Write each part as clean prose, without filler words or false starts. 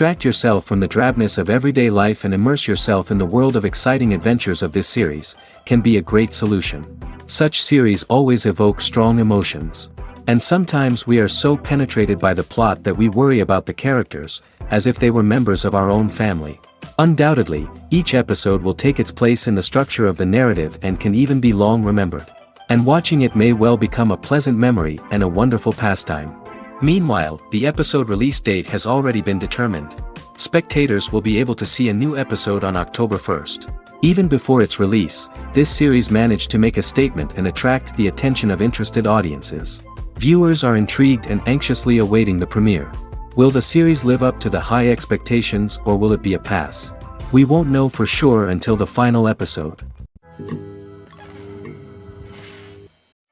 Distract yourself from the drabness of everyday life and immerse yourself in the world of exciting adventures of this series, can be a great solution. Such series always evoke strong emotions. And sometimes we are so penetrated by the plot that we worry about the characters, as if they were members of our own family. Undoubtedly, each episode will take its place in the structure of the narrative and can even be long remembered. And watching it may well become a pleasant memory and a wonderful pastime. Meanwhile, the episode release date has already been determined. Spectators will be able to see a new episode on October 1st. Even before its release, this series managed to make a statement and attract the attention of interested audiences. Viewers are intrigued and anxiously awaiting the premiere. Will the series live up to the high expectations or will it be a pass? We won't know for sure until the final episode.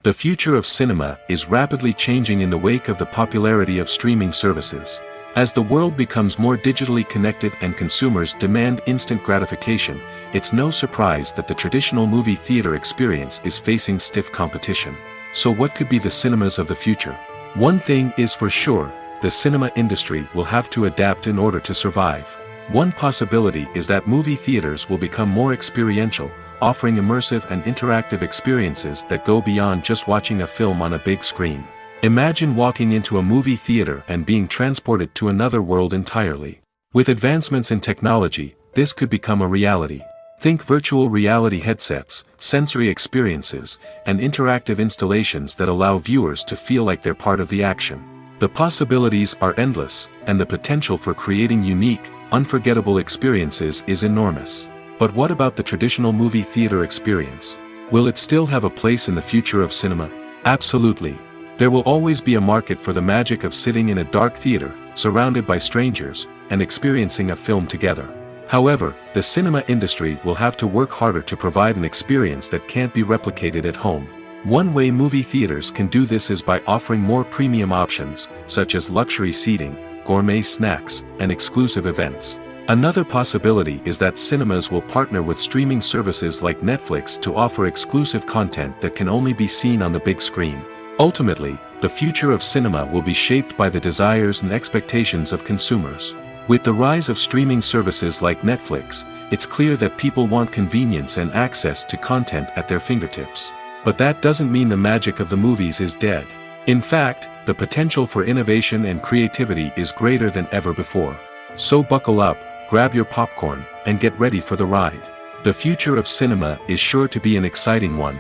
The future of cinema is rapidly changing in the wake of the popularity of streaming services. As the world becomes more digitally connected and consumers demand instant gratification, it's no surprise that the traditional movie theater experience is facing stiff competition. So what could be the cinemas of the future? One thing is for sure, the cinema industry will have to adapt in order to survive. One possibility is that movie theaters will become more experiential, offering immersive and interactive experiences that go beyond just watching a film on a big screen. Imagine walking into a movie theater and being transported to another world entirely. With advancements in technology, this could become a reality. Think virtual reality headsets, sensory experiences, and interactive installations that allow viewers to feel like they're part of the action. The possibilities are endless, and the potential for creating unique, unforgettable experiences is enormous. But what about the traditional movie theater experience? Will it still have a place in the future of cinema? Absolutely. There will always be a market for the magic of sitting in a dark theater, surrounded by strangers, and experiencing a film together. However, the cinema industry will have to work harder to provide an experience that can't be replicated at home. One way movie theaters can do this is by offering more premium options, such as luxury seating, gourmet snacks, and exclusive events. Another possibility is that cinemas will partner with streaming services like Netflix to offer exclusive content that can only be seen on the big screen. Ultimately, the future of cinema will be shaped by the desires and expectations of consumers. With the rise of streaming services like Netflix, it's clear that people want convenience and access to content at their fingertips. But that doesn't mean the magic of the movies is dead. In fact, the potential for innovation and creativity is greater than ever before. So buckle up, grab your popcorn, and get ready for the ride. The future of cinema is sure to be an exciting one.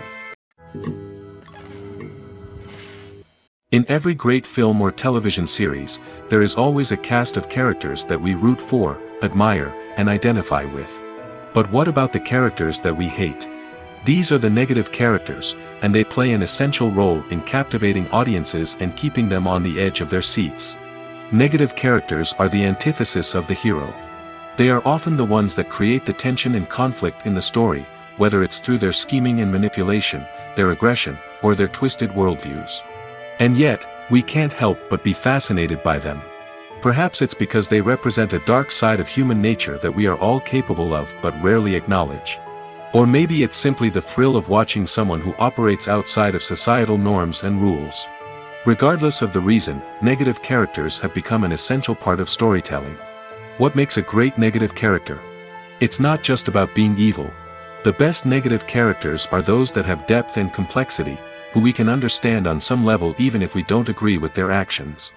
In every great film or television series, there is always a cast of characters that we root for, admire, and identify with. But what about the characters that we hate? These are the negative characters, and they play an essential role in captivating audiences and keeping them on the edge of their seats. Negative characters are the antithesis of the hero. They are often the ones that create the tension and conflict in the story, whether it's through their scheming and manipulation, their aggression, or their twisted worldviews. And yet, we can't help but be fascinated by them. Perhaps it's because they represent a dark side of human nature that we are all capable of but rarely acknowledge. Or maybe it's simply the thrill of watching someone who operates outside of societal norms and rules. Regardless of the reason, negative characters have become an essential part of storytelling. What makes a great negative character? It's not just about being evil. The best negative characters are those that have depth and complexity, who we can understand on some level even if we don't agree with their actions.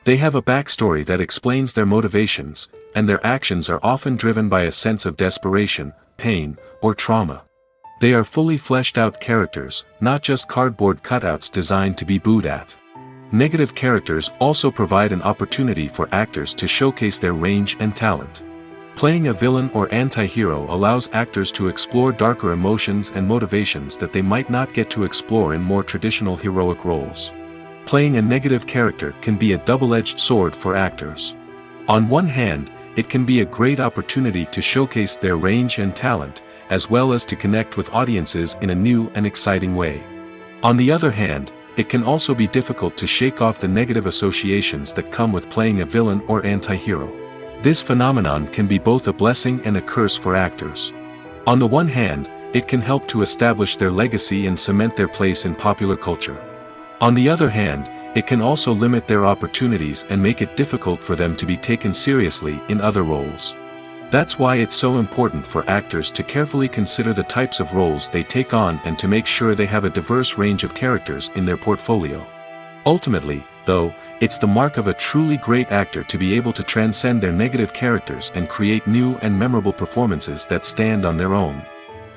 They have a backstory that explains their motivations, and their actions are often driven by a sense of desperation, pain, or trauma. They are fully fleshed out characters, not just cardboard cutouts designed to be booed at. Negative characters also provide an opportunity for actors to showcase their range and talent. Playing a villain or anti-hero allows actors to explore darker emotions and motivations that they might not get to explore in more traditional heroic roles. Playing a negative character can be a double-edged sword for actors. On one hand, it can be a great opportunity to showcase their range and talent, as well as to connect with audiences in a new and exciting way. On the other hand, it can also be difficult to shake off the negative associations that come with playing a villain or anti-hero. This phenomenon can be both a blessing and a curse for actors. On the one hand, it can help to establish their legacy and cement their place in popular culture. On the other hand, it can also limit their opportunities and make it difficult for them to be taken seriously in other roles. That's why it's so important for actors to carefully consider the types of roles they take on and to make sure they have a diverse range of characters in their portfolio. Ultimately, though, it's the mark of a truly great actor to be able to transcend their negative characters and create new and memorable performances that stand on their own.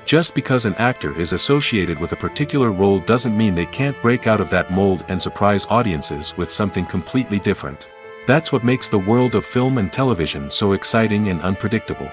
Just because an actor is associated with a particular role doesn't mean they can't break out of that mold and surprise audiences with something completely different. That's what makes the world of film and television so exciting and unpredictable.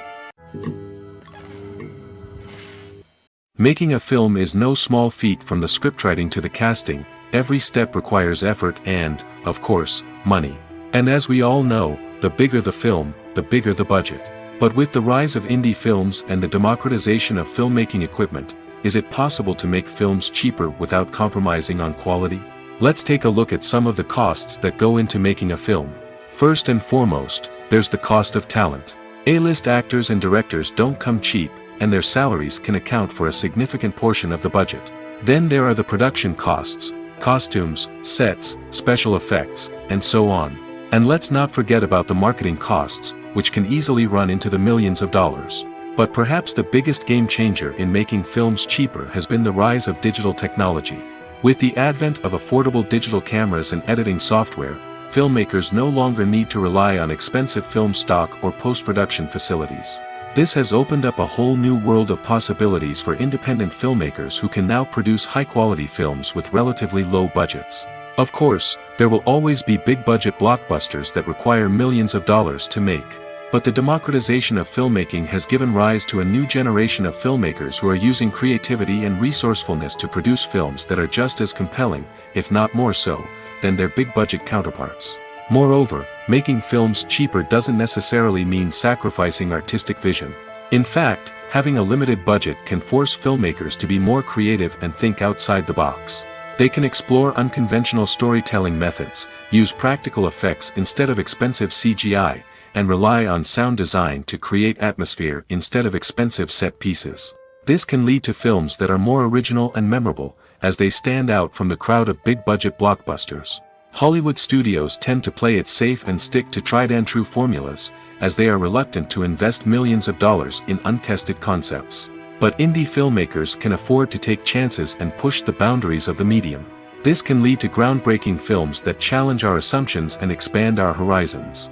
Making a film is no small feat. From the scriptwriting to the casting, every step requires effort and, of course, money. And as we all know, the bigger the film, the bigger the budget. But with the rise of indie films and the democratization of filmmaking equipment, is it possible to make films cheaper without compromising on quality? Let's take a look at some of the costs that go into making a film. First and foremost, there's the cost of talent. A-list actors and directors don't come cheap, and their salaries can account for a significant portion of the budget. Then there are the production costs, costumes, sets, special effects, and so on. And let's not forget about the marketing costs, which can easily run into the millions of dollars. But perhaps the biggest game changer in making films cheaper has been the rise of digital technology. With the advent of affordable digital cameras and editing software, filmmakers no longer need to rely on expensive film stock or post-production facilities. This has opened up a whole new world of possibilities for independent filmmakers who can now produce high-quality films with relatively low budgets. Of course, there will always be big-budget blockbusters that require millions of dollars to make. But the democratization of filmmaking has given rise to a new generation of filmmakers who are using creativity and resourcefulness to produce films that are just as compelling, if not more so, than their big-budget counterparts. Moreover, making films cheaper doesn't necessarily mean sacrificing artistic vision. In fact, having a limited budget can force filmmakers to be more creative and think outside the box. They can explore unconventional storytelling methods, use practical effects instead of expensive CGI, and rely on sound design to create atmosphere instead of expensive set pieces. This can lead to films that are more original and memorable, as they stand out from the crowd of big-budget blockbusters. Hollywood studios tend to play it safe and stick to tried-and-true formulas, as they are reluctant to invest millions of dollars in untested concepts. But indie filmmakers can afford to take chances and push the boundaries of the medium. This can lead to groundbreaking films that challenge our assumptions and expand our horizons.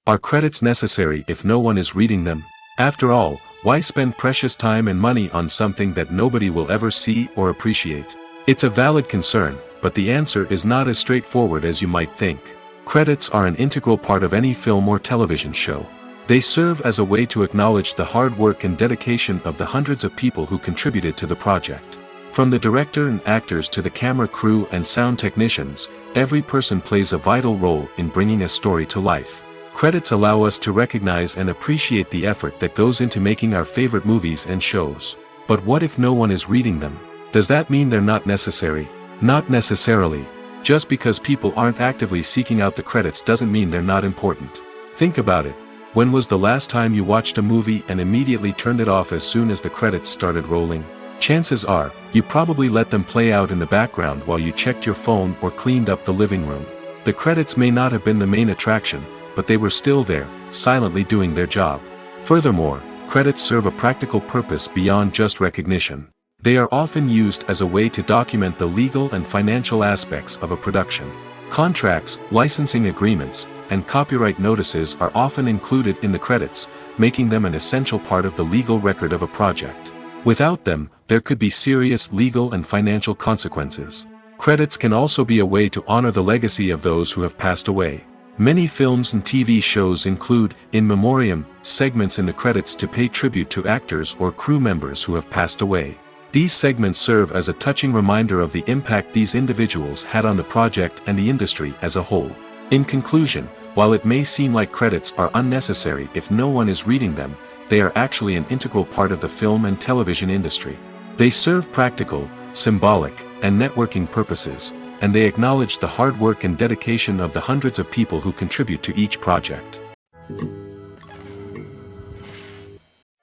Are credits necessary if no one is reading them? After all, why spend precious time and money on something that nobody will ever see or appreciate? It's a valid concern, but the answer is not as straightforward as you might think. Credits are an integral part of any film or television show. They serve as a way to acknowledge the hard work and dedication of the hundreds of people who contributed to the project. From the director and actors to the camera crew and sound technicians, every person plays a vital role in bringing a story to life. Credits allow us to recognize and appreciate the effort that goes into making our favorite movies and shows. But what if no one is reading them? Does that mean they're not necessary? Not necessarily. Just because people aren't actively seeking out the credits doesn't mean they're not important. Think about it. When was the last time you watched a movie and immediately turned it off as soon as the credits started rolling? Chances are, you probably let them play out in the background while you checked your phone or cleaned up the living room. The credits may not have been the main attraction, but they were still there, silently doing their job. Furthermore, credits serve a practical purpose beyond just recognition. They are often used as a way to document the legal and financial aspects of a production. Contracts, licensing agreements, and copyright notices are often included in the credits, making them an essential part of the legal record of a project. Without them, there could be serious legal and financial consequences. Credits can also be a way to honor the legacy of those who have passed away. Many films and TV shows include, in memoriam, segments in the credits to pay tribute to actors or crew members who have passed away. These segments serve as a touching reminder of the impact these individuals had on the project and the industry as a whole. In conclusion, while it may seem like credits are unnecessary if no one is reading them, they are actually an integral part of the film and television industry. They serve practical, symbolic, and networking purposes, and they acknowledge the hard work and dedication of the hundreds of people who contribute to each project.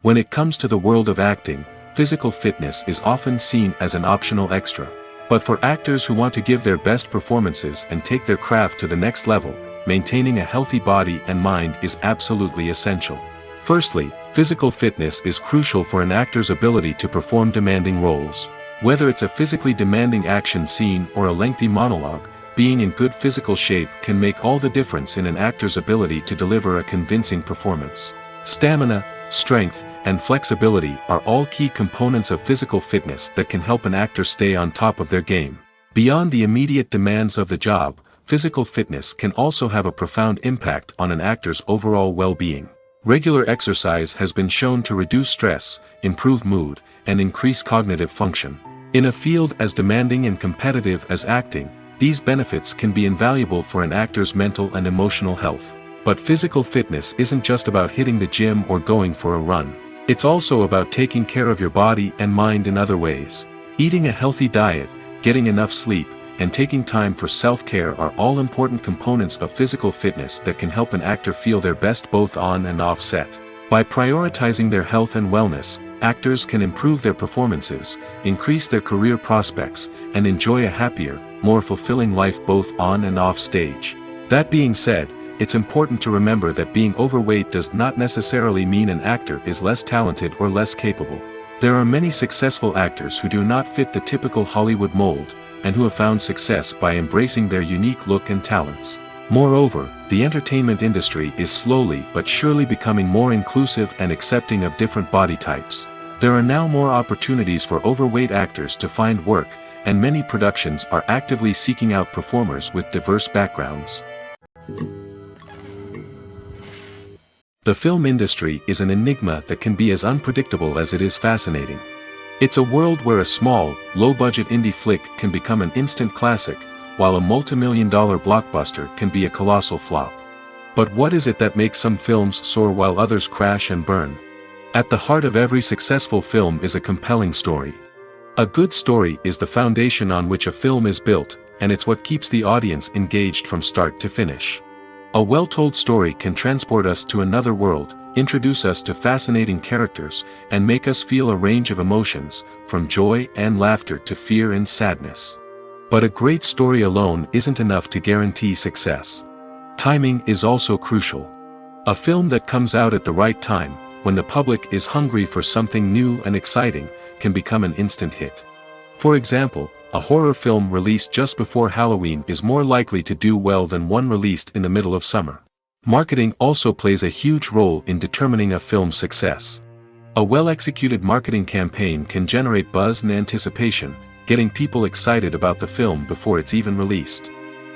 When it comes to the world of acting, physical fitness is often seen as an optional extra. But for actors who want to give their best performances and take their craft to the next level, maintaining a healthy body and mind is absolutely essential. Firstly, physical fitness is crucial for an actor's ability to perform demanding roles. Whether it's a physically demanding action scene or a lengthy monologue, being in good physical shape can make all the difference in an actor's ability to deliver a convincing performance. Stamina, strength, and flexibility are all key components of physical fitness that can help an actor stay on top of their game. Beyond the immediate demands of the job, physical fitness can also have a profound impact on an actor's overall well-being. Regular exercise has been shown to reduce stress, improve mood, and increase cognitive function. In a field as demanding and competitive as acting, these benefits can be invaluable for an actor's mental and emotional health. But physical fitness isn't just about hitting the gym or going for a run. It's also about taking care of your body and mind in other ways. Eating a healthy diet, getting enough sleep, and taking time for self-care are all important components of physical fitness that can help an actor feel their best both on and off set. By prioritizing their health and wellness, actors can improve their performances, increase their career prospects, and enjoy a happier, more fulfilling life both on and off stage. That being said, it's important to remember that being overweight does not necessarily mean an actor is less talented or less capable. There are many successful actors who do not fit the typical Hollywood mold, and who have found success by embracing their unique look and talents. Moreover, the entertainment industry is slowly but surely becoming more inclusive and accepting of different body types. There are now more opportunities for overweight actors to find work, and many productions are actively seeking out performers with diverse backgrounds. The film industry is an enigma that can be as unpredictable as it is fascinating. It's a world where a small, low-budget indie flick can become an instant classic, while a multi-million-dollar blockbuster can be a colossal flop. But what is it that makes some films soar while others crash and burn? At the heart of every successful film is a compelling story. A good story is the foundation on which a film is built, and it's what keeps the audience engaged from start to finish. A well-told story can transport us to another world, introduce us to fascinating characters, and make us feel a range of emotions, from joy and laughter to fear and sadness. But a great story alone isn't enough to guarantee success. Timing is also crucial. A film that comes out at the right time, when the public is hungry for something new and exciting, can become an instant hit. For example, a horror film released just before Halloween is more likely to do well than one released in the middle of summer. Marketing also plays a huge role in determining a film's success. A well-executed marketing campaign can generate buzz and anticipation, getting people excited about the film before it's even released.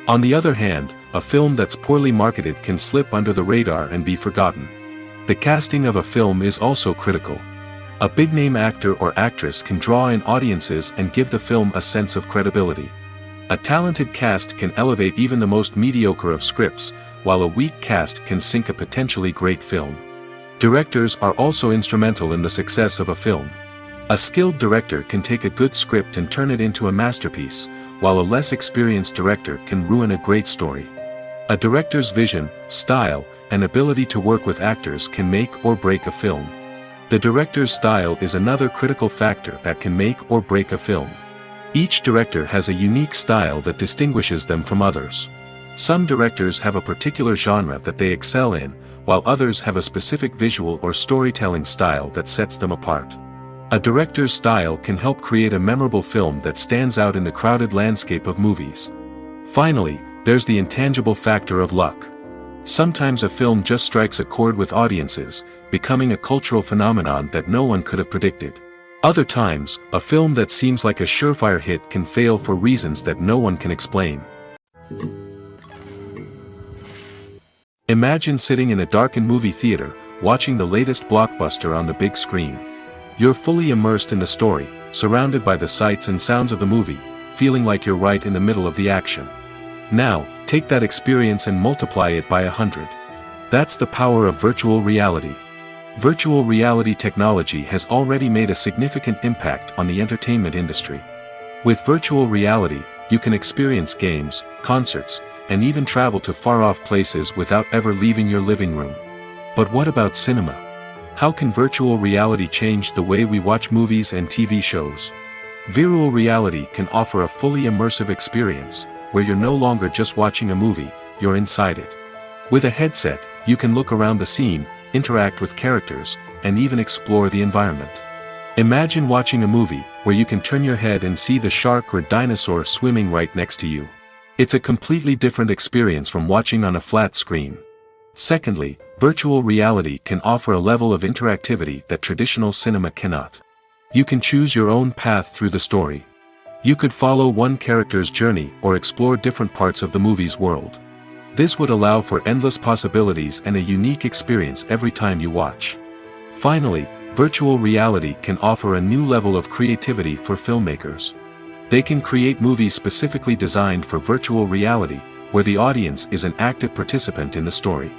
On the other hand, a film that's poorly marketed can slip under the radar and be forgotten. The casting of a film is also critical. A big-name actor or actress can draw in audiences and give the film a sense of credibility. A talented cast can elevate even the most mediocre of scripts, while a weak cast can sink a potentially great film. Directors are also instrumental in the success of a film. A skilled director can take a good script and turn it into a masterpiece, while a less experienced director can ruin a great story. A director's vision, style, and ability to work with actors can make or break a film. The director's style is another critical factor that can make or break a film. Each director has a unique style that distinguishes them from others. Some directors have a particular genre that they excel in, while others have a specific visual or storytelling style that sets them apart. A director's style can help create a memorable film that stands out in the crowded landscape of movies. Finally, there's the intangible factor of luck. Sometimes a film just strikes a chord with audiences, becoming a cultural phenomenon that no one could have predicted. Other times, a film that seems like a surefire hit can fail for reasons that no one can explain. Imagine sitting in a darkened movie theater, watching the latest blockbuster on the big screen. You're fully immersed in the story, surrounded by the sights and sounds of the movie, feeling like you're right in the middle of the action. Now, take that experience and multiply it by 100. That's the power of virtual reality. Virtual reality technology has already made a significant impact on the entertainment industry. With virtual reality, you can experience games, concerts, and even travel to far-off places without ever leaving your living room. But what about cinema? How can virtual reality change the way we watch movies and TV shows? Virtual reality can offer a fully immersive experience, where you're no longer just watching a movie, you're inside it. With a headset, you can look around the scene, interact with characters, and even explore the environment. Imagine watching a movie where you can turn your head and see the shark or dinosaur swimming right next to you. It's a completely different experience from watching on a flat screen. Secondly, virtual reality can offer a level of interactivity that traditional cinema cannot. You can choose your own path through the story. You could follow one character's journey or explore different parts of the movie's world. This would allow for endless possibilities and a unique experience every time you watch. Finally, virtual reality can offer a new level of creativity for filmmakers. They can create movies specifically designed for virtual reality, where the audience is an active participant in the story.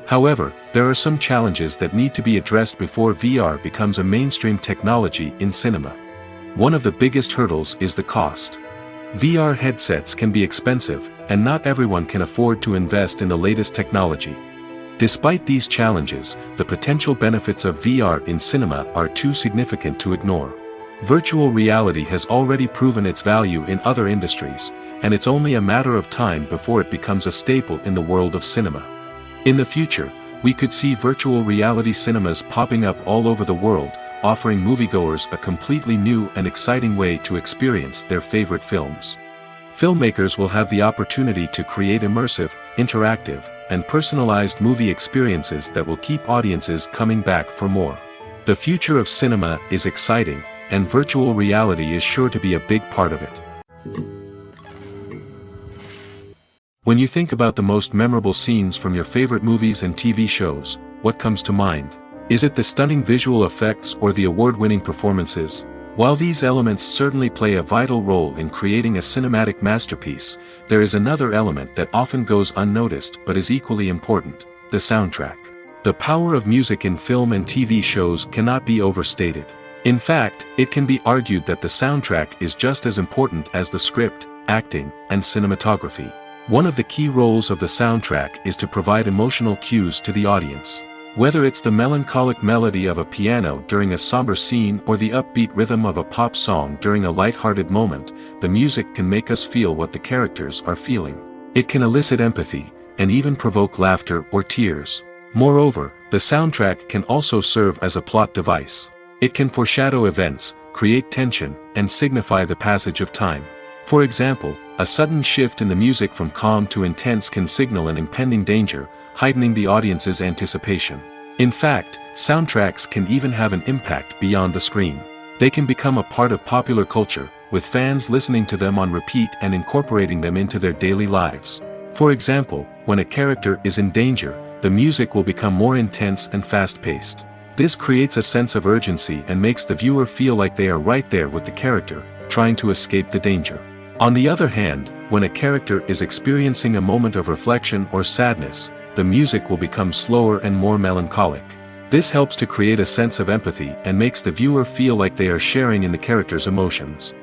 However, there are some challenges that need to be addressed before VR becomes a mainstream technology in cinema. One of the biggest hurdles is the cost. VR headsets can be expensive, and not everyone can afford to invest in the latest technology. Despite these challenges, the potential benefits of VR in cinema are too significant to ignore. Virtual reality has already proven its value in other industries, and it's only a matter of time before it becomes a staple in the world of cinema. In the future, we could see virtual reality cinemas popping up all over the world, offering moviegoers a completely new and exciting way to experience their favorite films. Filmmakers will have the opportunity to create immersive, interactive, and personalized movie experiences that will keep audiences coming back for more. The future of cinema is exciting, and virtual reality is sure to be a big part of it. When you think about the most memorable scenes from your favorite movies and TV shows, what comes to mind? Is it the stunning visual effects or the award-winning performances? While these elements certainly play a vital role in creating a cinematic masterpiece, there is another element that often goes unnoticed but is equally important: the soundtrack. The power of music in film and TV shows cannot be overstated. In fact, it can be argued that the soundtrack is just as important as the script, acting, and cinematography. One of the key roles of the soundtrack is to provide emotional cues to the audience. Whether it's the melancholic melody of a piano during a somber scene or the upbeat rhythm of a pop song during a light-hearted moment, the music can make us feel what the characters are feeling. It can elicit empathy, and even provoke laughter or tears. Moreover, the soundtrack can also serve as a plot device. It can foreshadow events, create tension, and signify the passage of time. For example, a sudden shift in the music from calm to intense can signal an impending danger, heightening the audience's anticipation. In fact, soundtracks can even have an impact beyond the screen. They can become a part of popular culture, with fans listening to them on repeat and incorporating them into their daily lives. For example, when a character is in danger, the music will become more intense and fast-paced. This creates a sense of urgency and makes the viewer feel like they are right there with the character, trying to escape the danger. On the other hand, when a character is experiencing a moment of reflection or sadness, the music will become slower and more melancholic. This helps to create a sense of empathy and makes the viewer feel like they are sharing in the character's emotions.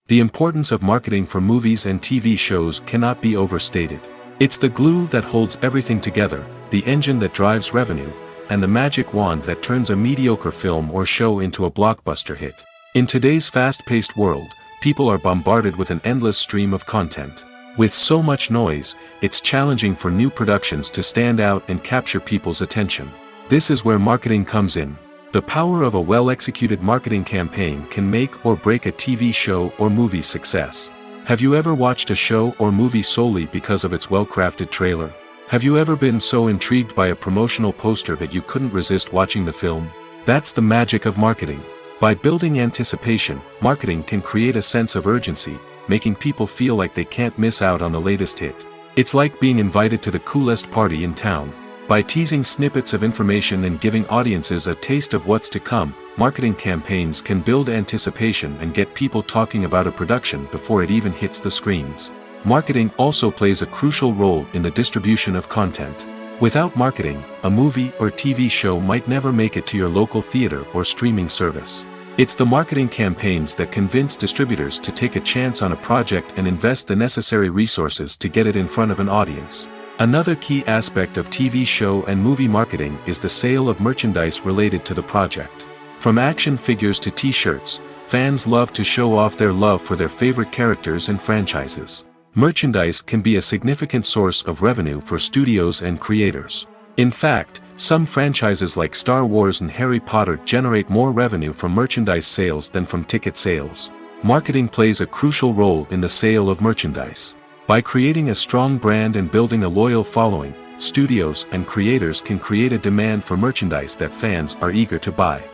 The importance of marketing for movies and TV shows cannot be overstated. It's the glue that holds everything together, the engine that drives revenue, and the magic wand that turns a mediocre film or show into a blockbuster hit. In today's fast-paced world, people are bombarded with an endless stream of content. With so much noise, it's challenging for new productions to stand out and capture people's attention. This is where marketing comes in. The power of a well-executed marketing campaign can make or break a TV show or movie's success. Have you ever watched a show or movie solely because of its well-crafted trailer? Have you ever been so intrigued by a promotional poster that you couldn't resist watching the film? That's the magic of marketing. By building anticipation, marketing can create a sense of urgency, making people feel like they can't miss out on the latest hit. It's like being invited to the coolest party in town. By teasing snippets of information and giving audiences a taste of what's to come, marketing campaigns can build anticipation and get people talking about a production before it even hits the screens. Marketing also plays a crucial role in the distribution of content. Without marketing, a movie or TV show might never make it to your local theater or streaming service. It's the marketing campaigns that convince distributors to take a chance on a project and invest the necessary resources to get it in front of an audience. Another key aspect of TV show and movie marketing is the sale of merchandise related to the project. From action figures to t-shirts, fans love to show off their love for their favorite characters and franchises. Merchandise can be a significant source of revenue for studios and creators. In fact, some franchises like Star Wars and Harry Potter generate more revenue from merchandise sales than from ticket sales. Marketing plays a crucial role in the sale of merchandise. By creating a strong brand and building a loyal following, studios and creators can create a demand for merchandise that fans are eager to buy.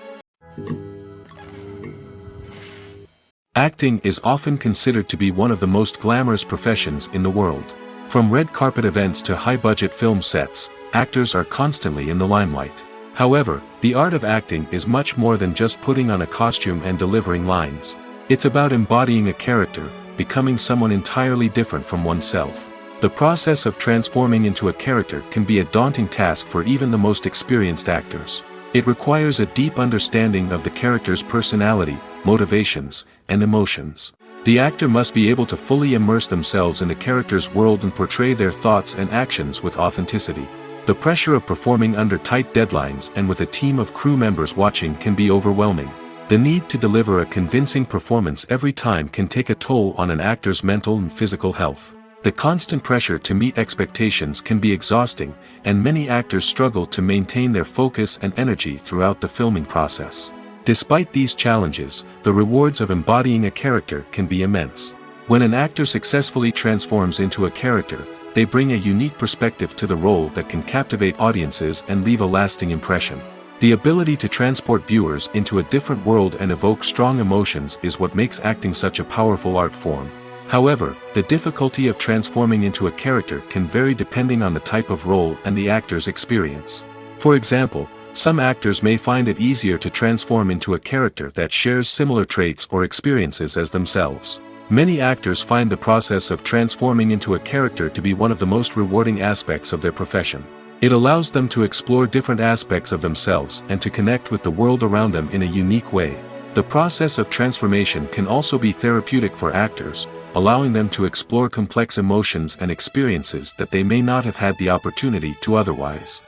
Acting is often considered to be one of the most glamorous professions in the world. From red carpet events to high-budget film sets, actors are constantly in the limelight. However, the art of acting is much more than just putting on a costume and delivering lines. It's about embodying a character, becoming someone entirely different from oneself. The process of transforming into a character can be a daunting task for even the most experienced actors. It requires a deep understanding of the character's personality, motivations, and emotions. The actor must be able to fully immerse themselves in the character's world and portray their thoughts and actions with authenticity. The pressure of performing under tight deadlines and with a team of crew members watching can be overwhelming. The need to deliver a convincing performance every time can take a toll on an actor's mental and physical health. The constant pressure to meet expectations can be exhausting, and many actors struggle to maintain their focus and energy throughout the filming process. Despite these challenges, the rewards of embodying a character can be immense. When an actor successfully transforms into a character, they bring a unique perspective to the role that can captivate audiences and leave a lasting impression. The ability to transport viewers into a different world and evoke strong emotions is what makes acting such a powerful art form. However, the difficulty of transforming into a character can vary depending on the type of role and the actor's experience. For example, some actors may find it easier to transform into a character that shares similar traits or experiences as themselves. Many actors find the process of transforming into a character to be one of the most rewarding aspects of their profession. It allows them to explore different aspects of themselves and to connect with the world around them in a unique way. The process of transformation can also be therapeutic for actors, allowing them to explore complex emotions and experiences that they may not have had the opportunity to otherwise.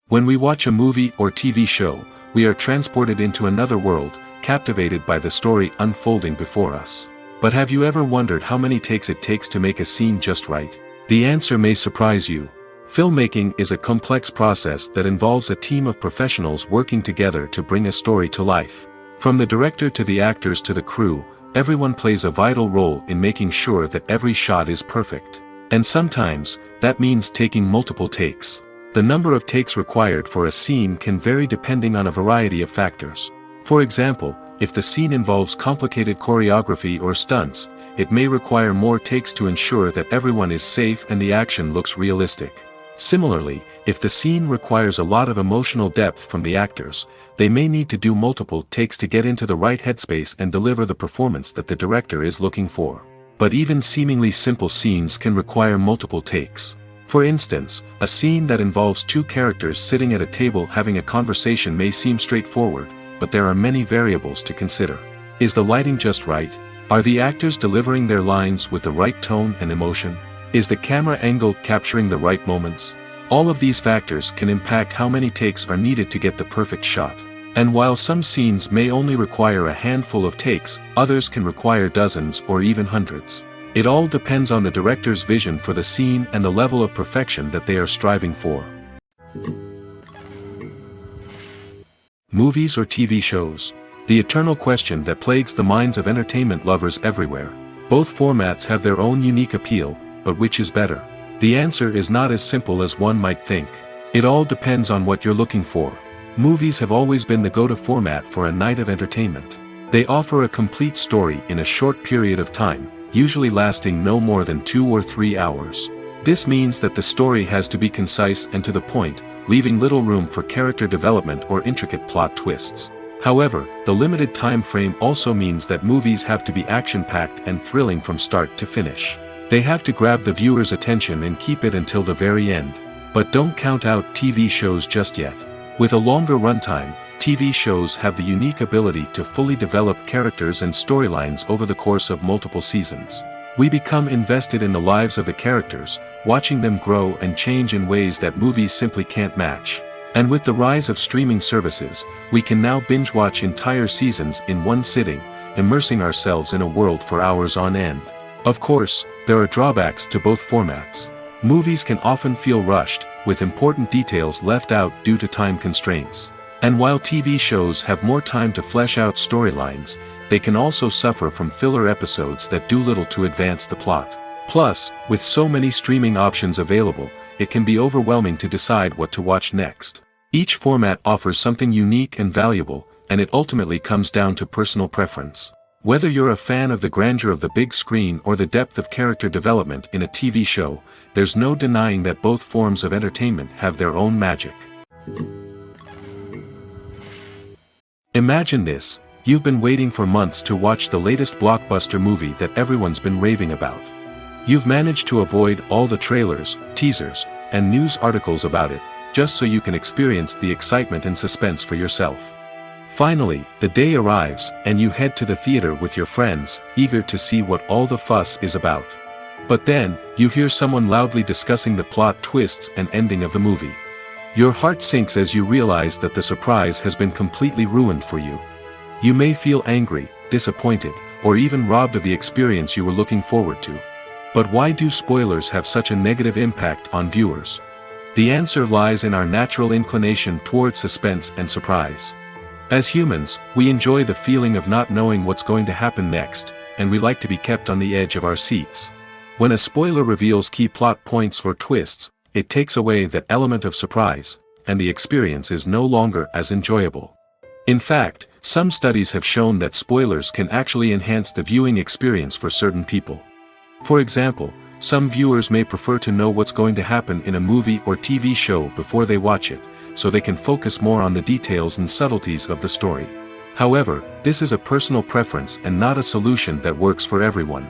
When we watch a movie or TV show, we are transported into another world, captivated by the story unfolding before us. But have you ever wondered how many takes it takes to make a scene just right? The answer may surprise you. Filmmaking is a complex process that involves a team of professionals working together to bring a story to life. From the director to the actors to the crew, everyone plays a vital role in making sure that every shot is perfect. And sometimes, that means taking multiple takes. The number of takes required for a scene can vary depending on a variety of factors. For example, if the scene involves complicated choreography or stunts, it may require more takes to ensure that everyone is safe and the action looks realistic. Similarly, if the scene requires a lot of emotional depth from the actors, they may need to do multiple takes to get into the right headspace and deliver the performance that the director is looking for. But even seemingly simple scenes can require multiple takes. For instance, a scene that involves two characters sitting at a table having a conversation may seem straightforward, but there are many variables to consider. Is the lighting just right? Are the actors delivering their lines with the right tone and emotion? Is the camera angle capturing the right moments? All of these factors can impact how many takes are needed to get the perfect shot. And while some scenes may only require a handful of takes, others can require dozens or even hundreds. It all depends on the director's vision for the scene and the level of perfection that they are striving for. Movies or TV shows? The eternal question that plagues the minds of entertainment lovers everywhere. Both formats have their own unique appeal, but which is better? The answer is not as simple as one might think. It all depends on what you're looking for. Movies have always been the go-to format for a night of entertainment. They offer a complete story in a short period of time, usually lasting no more than 2 or 3 hours. This means that the story has to be concise and to the point, leaving little room for character development or intricate plot twists. However, the limited time frame also means that movies have to be action-packed and thrilling from start to finish. They have to grab the viewer's attention and keep it until the very end. But don't count out TV shows just yet. With a longer runtime, TV shows have the unique ability to fully develop characters and storylines over the course of multiple seasons. We become invested in the lives of the characters, watching them grow and change in ways that movies simply can't match. And with the rise of streaming services, we can now binge-watch entire seasons in one sitting, immersing ourselves in a world for hours on end. Of course, there are drawbacks to both formats. Movies can often feel rushed, with important details left out due to time constraints. And while TV shows have more time to flesh out storylines, they can also suffer from filler episodes that do little to advance the plot. Plus, with so many streaming options available, it can be overwhelming to decide what to watch next. Each format offers something unique and valuable, and it ultimately comes down to personal preference. Whether you're a fan of the grandeur of the big screen or the depth of character development in a TV show, there's no denying that both forms of entertainment have their own magic. Imagine this: you've been waiting for months to watch the latest blockbuster movie that everyone's been raving about. You've managed to avoid all the trailers, teasers, and news articles about it, just so you can experience the excitement and suspense for yourself. Finally, the day arrives, and you head to the theater with your friends, eager to see what all the fuss is about. But then, you hear someone loudly discussing the plot twists and ending of the movie. Your heart sinks as you realize that the surprise has been completely ruined for you. You may feel angry, disappointed, or even robbed of the experience you were looking forward to. But why do spoilers have such a negative impact on viewers? The answer lies in our natural inclination toward suspense and surprise. As humans, we enjoy the feeling of not knowing what's going to happen next, and we like to be kept on the edge of our seats. When a spoiler reveals key plot points or twists, it takes away that element of surprise, and the experience is no longer as enjoyable. In fact, some studies have shown that spoilers can actually enhance the viewing experience for certain people. For example, some viewers may prefer to know what's going to happen in a movie or TV show before they watch it, so they can focus more on the details and subtleties of the story. However, this is a personal preference and not a solution that works for everyone.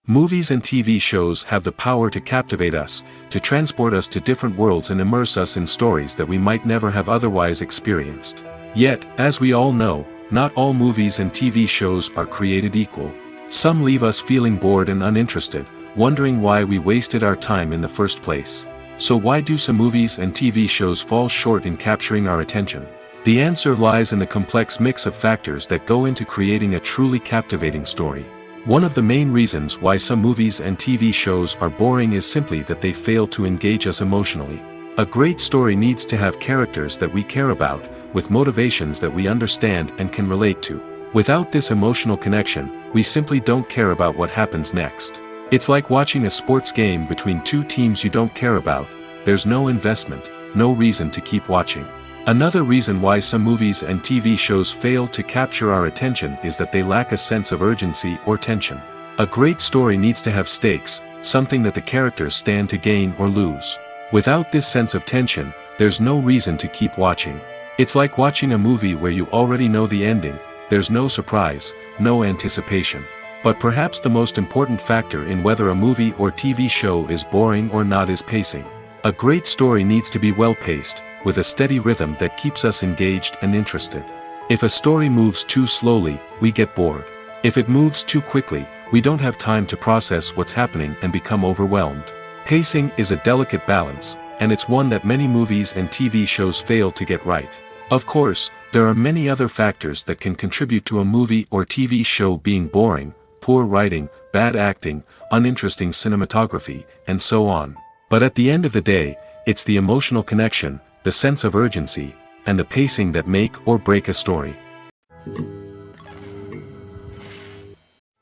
Movies and TV shows have the power to captivate us, to transport us to different worlds and immerse us in stories that we might never have otherwise experienced. Yet, as we all know, not all movies and TV shows are created equal. Some leave us feeling bored and uninterested, wondering why we wasted our time in the first place. So why do some movies and TV shows fall short in capturing our attention? The answer lies in the complex mix of factors that go into creating a truly captivating story. One of the main reasons why some movies and TV shows are boring is simply that they fail to engage us emotionally. A great story needs to have characters that we care about, with motivations that we understand and can relate to. Without this emotional connection, we simply don't care about what happens next. It's like watching a sports game between two teams you don't care about. There's no investment, no reason to keep watching. Another reason why some movies and TV shows fail to capture our attention is that they lack a sense of urgency or tension. A great story needs to have stakes, something that the characters stand to gain or lose. Without this sense of tension, there's no reason to keep watching. It's like watching a movie where you already know the ending. There's no surprise, no anticipation. But perhaps the most important factor in whether a movie or TV show is boring or not is pacing. A great story needs to be well-paced, with a steady rhythm that keeps us engaged and interested. If a story moves too slowly, we get bored. If it moves too quickly, we don't have time to process what's happening and become overwhelmed. Pacing is a delicate balance, and it's one that many movies and TV shows fail to get right. Of course, there are many other factors that can contribute to a movie or TV show being boring: poor writing, bad acting, uninteresting cinematography, and so on. But at the end of the day, it's the emotional connection, the sense of urgency, and the pacing that make or break a story.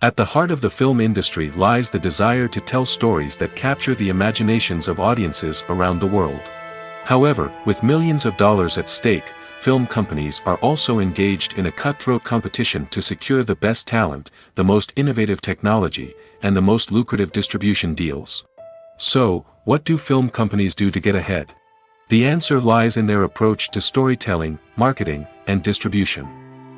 At the heart of the film industry lies the desire to tell stories that capture the imaginations of audiences around the world. However, with millions of dollars at stake, film companies are also engaged in a cutthroat competition to secure the best talent, the most innovative technology, and the most lucrative distribution deals. So, what do film companies do to get ahead? The answer lies in their approach to storytelling, marketing, and distribution.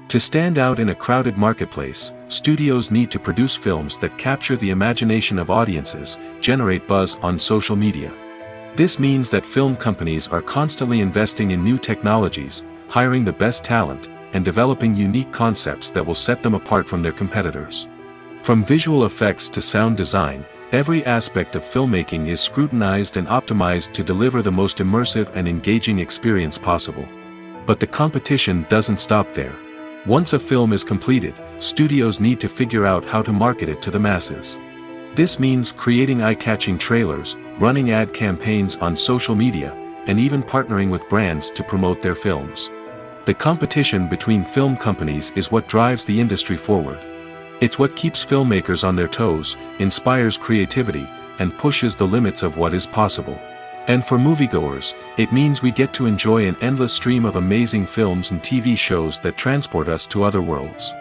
To stand out in a crowded marketplace, studios need to produce films that capture the imagination of audiences, generate buzz on social media. This means that film companies are constantly investing in new technologies, hiring the best talent, and developing unique concepts that will set them apart from their competitors. From visual effects to sound design, Every aspect of filmmaking is scrutinized and optimized to deliver the most immersive and engaging experience possible. But the competition doesn't stop there. Once a film is completed, studios need to figure out how to market it to the masses. This means creating eye-catching trailers, running ad campaigns on social media, and even partnering with brands to promote their films. The competition between film companies is what drives the industry forward. It's what keeps filmmakers on their toes, inspires creativity, and pushes the limits of what is possible. And for moviegoers, it means we get to enjoy an endless stream of amazing films and TV shows that transport us to other worlds.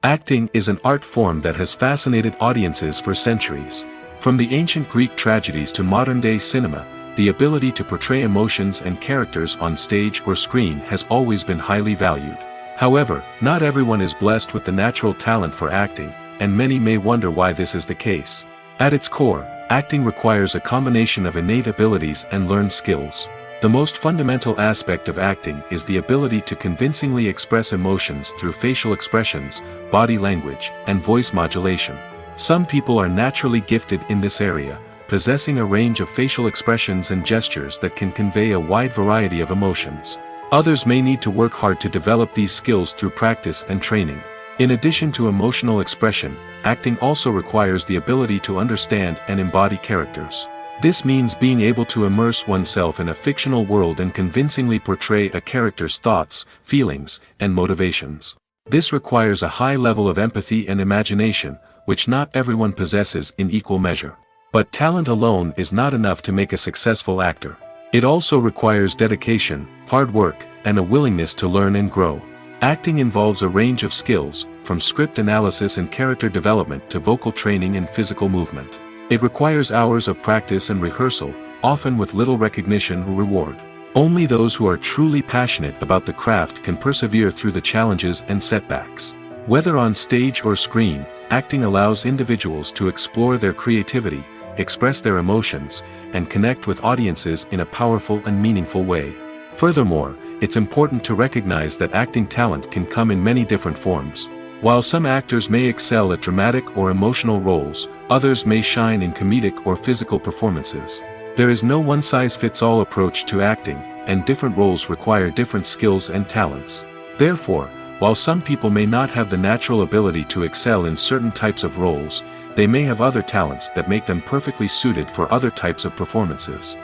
Acting is an art form that has fascinated audiences for centuries. From the ancient Greek tragedies to modern-day cinema, the ability to portray emotions and characters on stage or screen has always been highly valued. However, not everyone is blessed with the natural talent for acting, and many may wonder why this is the case. At its core, acting requires a combination of innate abilities and learned skills. The most fundamental aspect of acting is the ability to convincingly express emotions through facial expressions, body language, and voice modulation. Some people are naturally gifted in this area, possessing a range of facial expressions and gestures that can convey a wide variety of emotions. Others may need to work hard to develop these skills through practice and training. In addition to emotional expression, acting also requires the ability to understand and embody characters. This means being able to immerse oneself in a fictional world and convincingly portray a character's thoughts, feelings, and motivations. This requires a high level of empathy and imagination, which not everyone possesses in equal measure. But talent alone is not enough to make a successful actor. It also requires dedication, hard work, and a willingness to learn and grow. Acting involves a range of skills, from script analysis and character development to vocal training and physical movement. It requires hours of practice and rehearsal, often with little recognition or reward. Only those who are truly passionate about the craft can persevere through the challenges and setbacks. Whether on stage or screen, acting allows individuals to explore their creativity, express their emotions, and connect with audiences in a powerful and meaningful way. Furthermore, it's important to recognize that acting talent can come in many different forms. While some actors may excel at dramatic or emotional roles, others may shine in comedic or physical performances. There is no one-size-fits-all approach to acting, and different roles require different skills and talents. Therefore, while some people may not have the natural ability to excel in certain types of roles, they may have other talents that make them perfectly suited for other types of performances.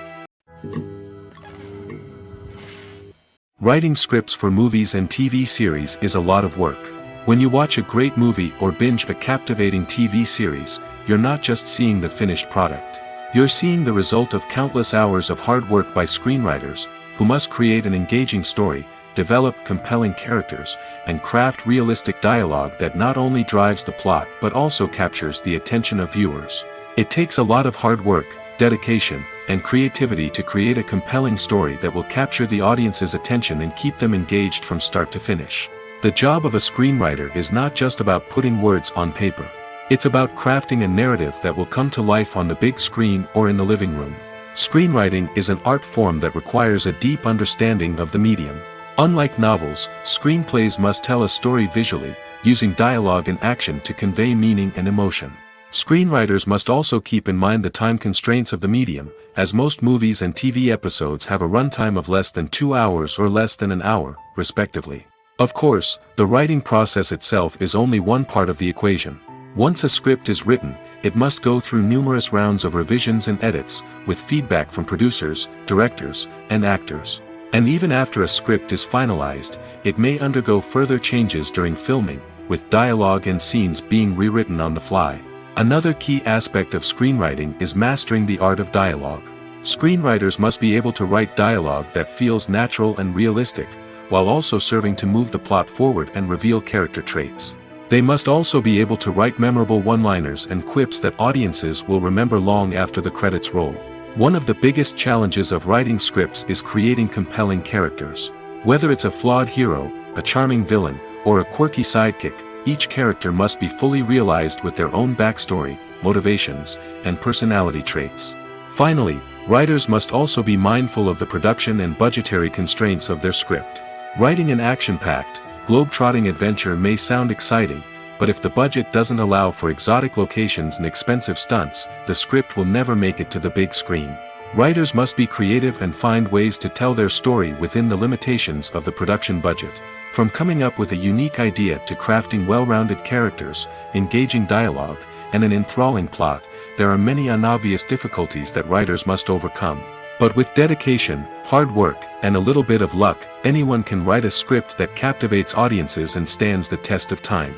Writing scripts for movies and TV series is a lot of work. When you watch a great movie or binge a captivating TV series, you're not just seeing the finished product. You're seeing the result of countless hours of hard work by screenwriters, who must create an engaging story, develop compelling characters, and craft realistic dialogue that not only drives the plot but also captures the attention of viewers. It takes a lot of hard work, dedication, and creativity to create a compelling story that will capture the audience's attention and keep them engaged from start to finish. The job of a screenwriter is not just about putting words on paper. It's about crafting a narrative that will come to life on the big screen or in the living room. Screenwriting is an art form that requires a deep understanding of the medium. Unlike novels, screenplays must tell a story visually, using dialogue and action to convey meaning and emotion. Screenwriters must also keep in mind the time constraints of the medium, as most movies and TV episodes have a runtime of less than 2 hours or less than an hour, respectively. Of course, the writing process itself is only one part of the equation. Once a script is written, it must go through numerous rounds of revisions and edits, with feedback from producers, directors, and actors. And even after a script is finalized, it may undergo further changes during filming, with dialogue and scenes being rewritten on the fly. Another key aspect of screenwriting is mastering the art of dialogue. Screenwriters must be able to write dialogue that feels natural and realistic, while also serving to move the plot forward and reveal character traits. They must also be able to write memorable one-liners and quips that audiences will remember long after the credits roll. One of the biggest challenges of writing scripts is creating compelling characters. Whether it's a flawed hero, a charming villain, or a quirky sidekick, each character must be fully realized with their own backstory, motivations, and personality traits. Finally, writers must also be mindful of the production and budgetary constraints of their script. Writing an action-packed, globe-trotting adventure may sound exciting, but if the budget doesn't allow for exotic locations and expensive stunts, the script will never make it to the big screen. Writers must be creative and find ways to tell their story within the limitations of the production budget. From coming up with a unique idea to crafting well-rounded characters, engaging dialogue, and an enthralling plot, there are many unobvious difficulties that writers must overcome. But with dedication, hard work, and a little bit of luck, anyone can write a script that captivates audiences and stands the test of time.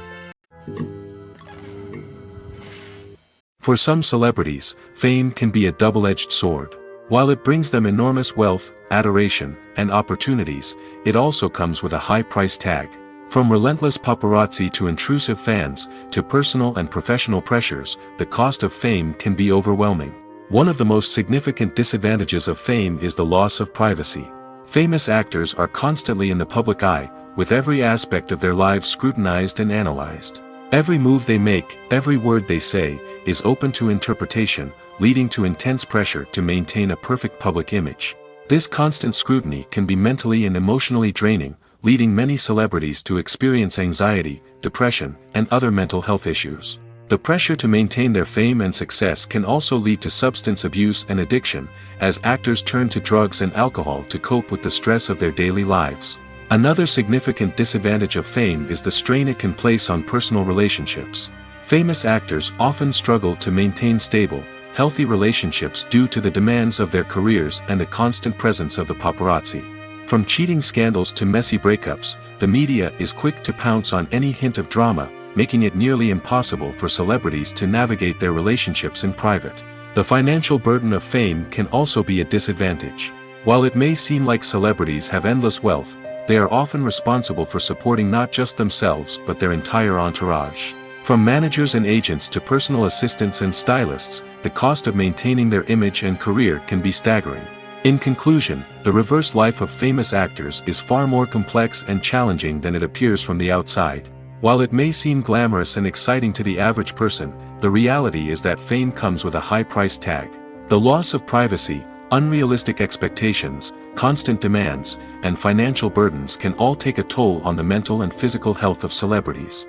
For some celebrities, fame can be a double-edged sword. While it brings them enormous wealth, adoration, and opportunities, it also comes with a high price tag. From relentless paparazzi to intrusive fans, to personal and professional pressures, the cost of fame can be overwhelming. One of the most significant disadvantages of fame is the loss of privacy. Famous actors are constantly in the public eye, with every aspect of their lives scrutinized and analyzed. Every move they make, every word they say, is open to interpretation, leading to intense pressure to maintain a perfect public image. This constant scrutiny can be mentally and emotionally draining, leading many celebrities to experience anxiety, depression, and other mental health issues. The pressure to maintain their fame and success can also lead to substance abuse and addiction, as actors turn to drugs and alcohol to cope with the stress of their daily lives. Another significant disadvantage of fame is the strain it can place on personal relationships. Famous actors often struggle to maintain stable, healthy relationships due to the demands of their careers and the constant presence of the paparazzi. From cheating scandals to messy breakups, the media is quick to pounce on any hint of drama, making it nearly impossible for celebrities to navigate their relationships in private. The financial burden of fame can also be a disadvantage. While it may seem like celebrities have endless wealth, they are often responsible for supporting not just themselves but their entire entourage. From managers and agents to personal assistants and stylists, the cost of maintaining their image and career can be staggering. In conclusion, the reverse life of famous actors is far more complex and challenging than it appears from the outside. While it may seem glamorous and exciting to the average person, the reality is that fame comes with a high price tag. The loss of privacy, unrealistic expectations, constant demands, and financial burdens can all take a toll on the mental and physical health of celebrities.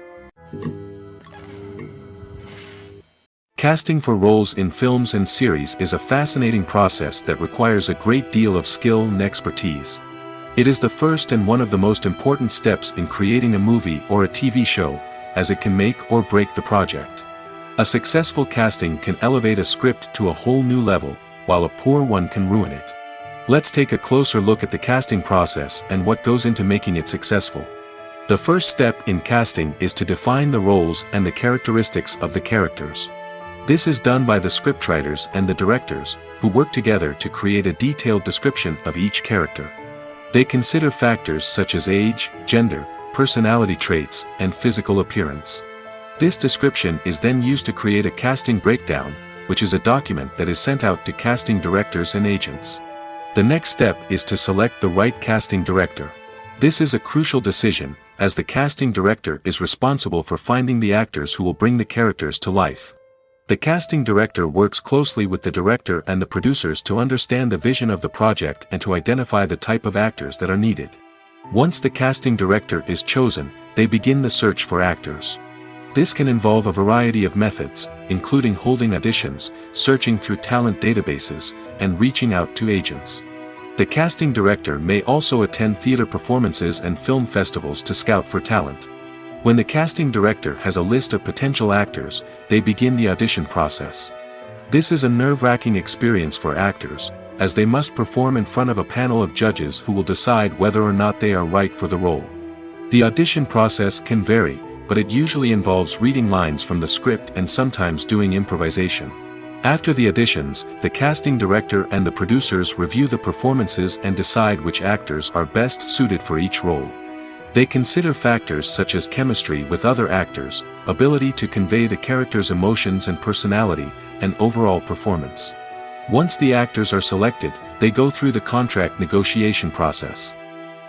Casting for roles in films and series is a fascinating process that requires a great deal of skill and expertise. It is the first and one of the most important steps in creating a movie or a TV show, as it can make or break the project. A successful casting can elevate a script to a whole new level, while a poor one can ruin it. Let's take a closer look at the casting process and what goes into making it successful. The first step in casting is to define the roles and the characteristics of the characters. This is done by the scriptwriters and the directors, who work together to create a detailed description of each character. They consider factors such as age, gender, personality traits, and physical appearance. This description is then used to create a casting breakdown, which is a document that is sent out to casting directors and agents. The next step is to select the right casting director. This is a crucial decision, as the casting director is responsible for finding the actors who will bring the characters to life. The casting director works closely with the director and the producers to understand the vision of the project and to identify the type of actors that are needed. Once the casting director is chosen, they begin the search for actors. This can involve a variety of methods, including holding auditions, searching through talent databases, and reaching out to agents. The casting director may also attend theater performances and film festivals to scout for talent. When the casting director has a list of potential actors, they begin the audition process. This is a nerve-wracking experience for actors, as they must perform in front of a panel of judges who will decide whether or not they are right for the role. The audition process can vary, but it usually involves reading lines from the script and sometimes doing improvisation. After the auditions, the casting director and the producers review the performances and decide which actors are best suited for each role. They consider factors such as chemistry with other actors, ability to convey the character's emotions and personality, and overall performance. Once the actors are selected, they go through the contract negotiation process.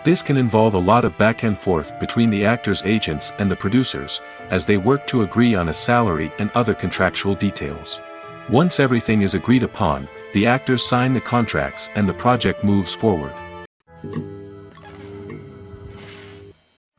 This can involve a lot of back and forth between the actors' agents and the producers, as they work to agree on a salary and other contractual details. Once everything is agreed upon, the actors sign the contracts and the project moves forward.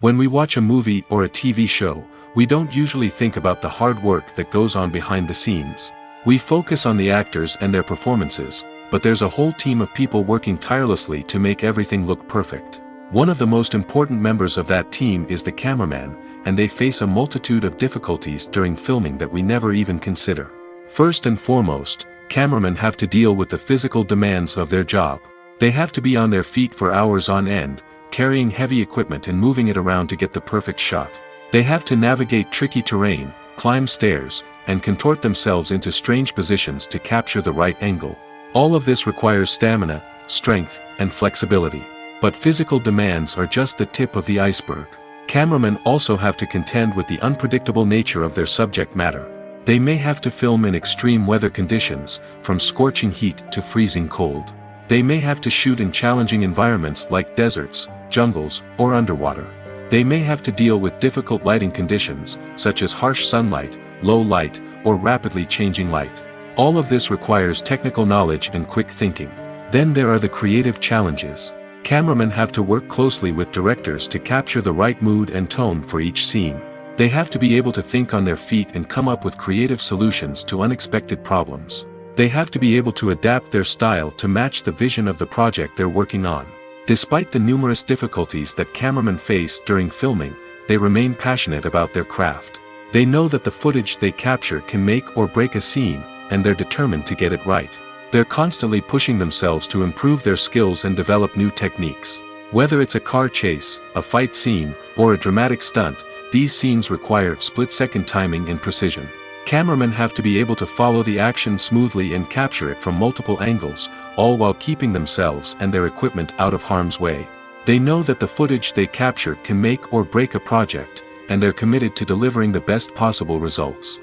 When we watch a movie or a TV show, we don't usually think about the hard work that goes on behind the scenes. We focus on the actors and their performances, but there's a whole team of people working tirelessly to make everything look perfect. One of the most important members of that team is the cameraman, and they face a multitude of difficulties during filming that we never even consider. First and foremost, cameramen have to deal with the physical demands of their job. They have to be on their feet for hours on end, carrying heavy equipment and moving it around to get the perfect shot. They have to navigate tricky terrain, climb stairs, and contort themselves into strange positions to capture the right angle. All of this requires stamina, strength, and flexibility. But physical demands are just the tip of the iceberg. Cameramen also have to contend with the unpredictable nature of their subject matter. They may have to film in extreme weather conditions, from scorching heat to freezing cold. They may have to shoot in challenging environments like deserts, jungles, or underwater. They may have to deal with difficult lighting conditions, such as harsh sunlight, low light, or rapidly changing light. All of this requires technical knowledge and quick thinking. Then there are the creative challenges. Cameramen have to work closely with directors to capture the right mood and tone for each scene. They have to be able to think on their feet and come up with creative solutions to unexpected problems. They have to be able to adapt their style to match the vision of the project they're working on. Despite the numerous difficulties that cameramen face during filming, they remain passionate about their craft. They know that the footage they capture can make or break a scene, and they're determined to get it right. They're constantly pushing themselves to improve their skills and develop new techniques. Whether it's a car chase, a fight scene, or a dramatic stunt, these scenes require split-second timing and precision. Cameramen have to be able to follow the action smoothly and capture it from multiple angles, all while keeping themselves and their equipment out of harm's way. They know that the footage they capture can make or break a project, and they're committed to delivering the best possible results.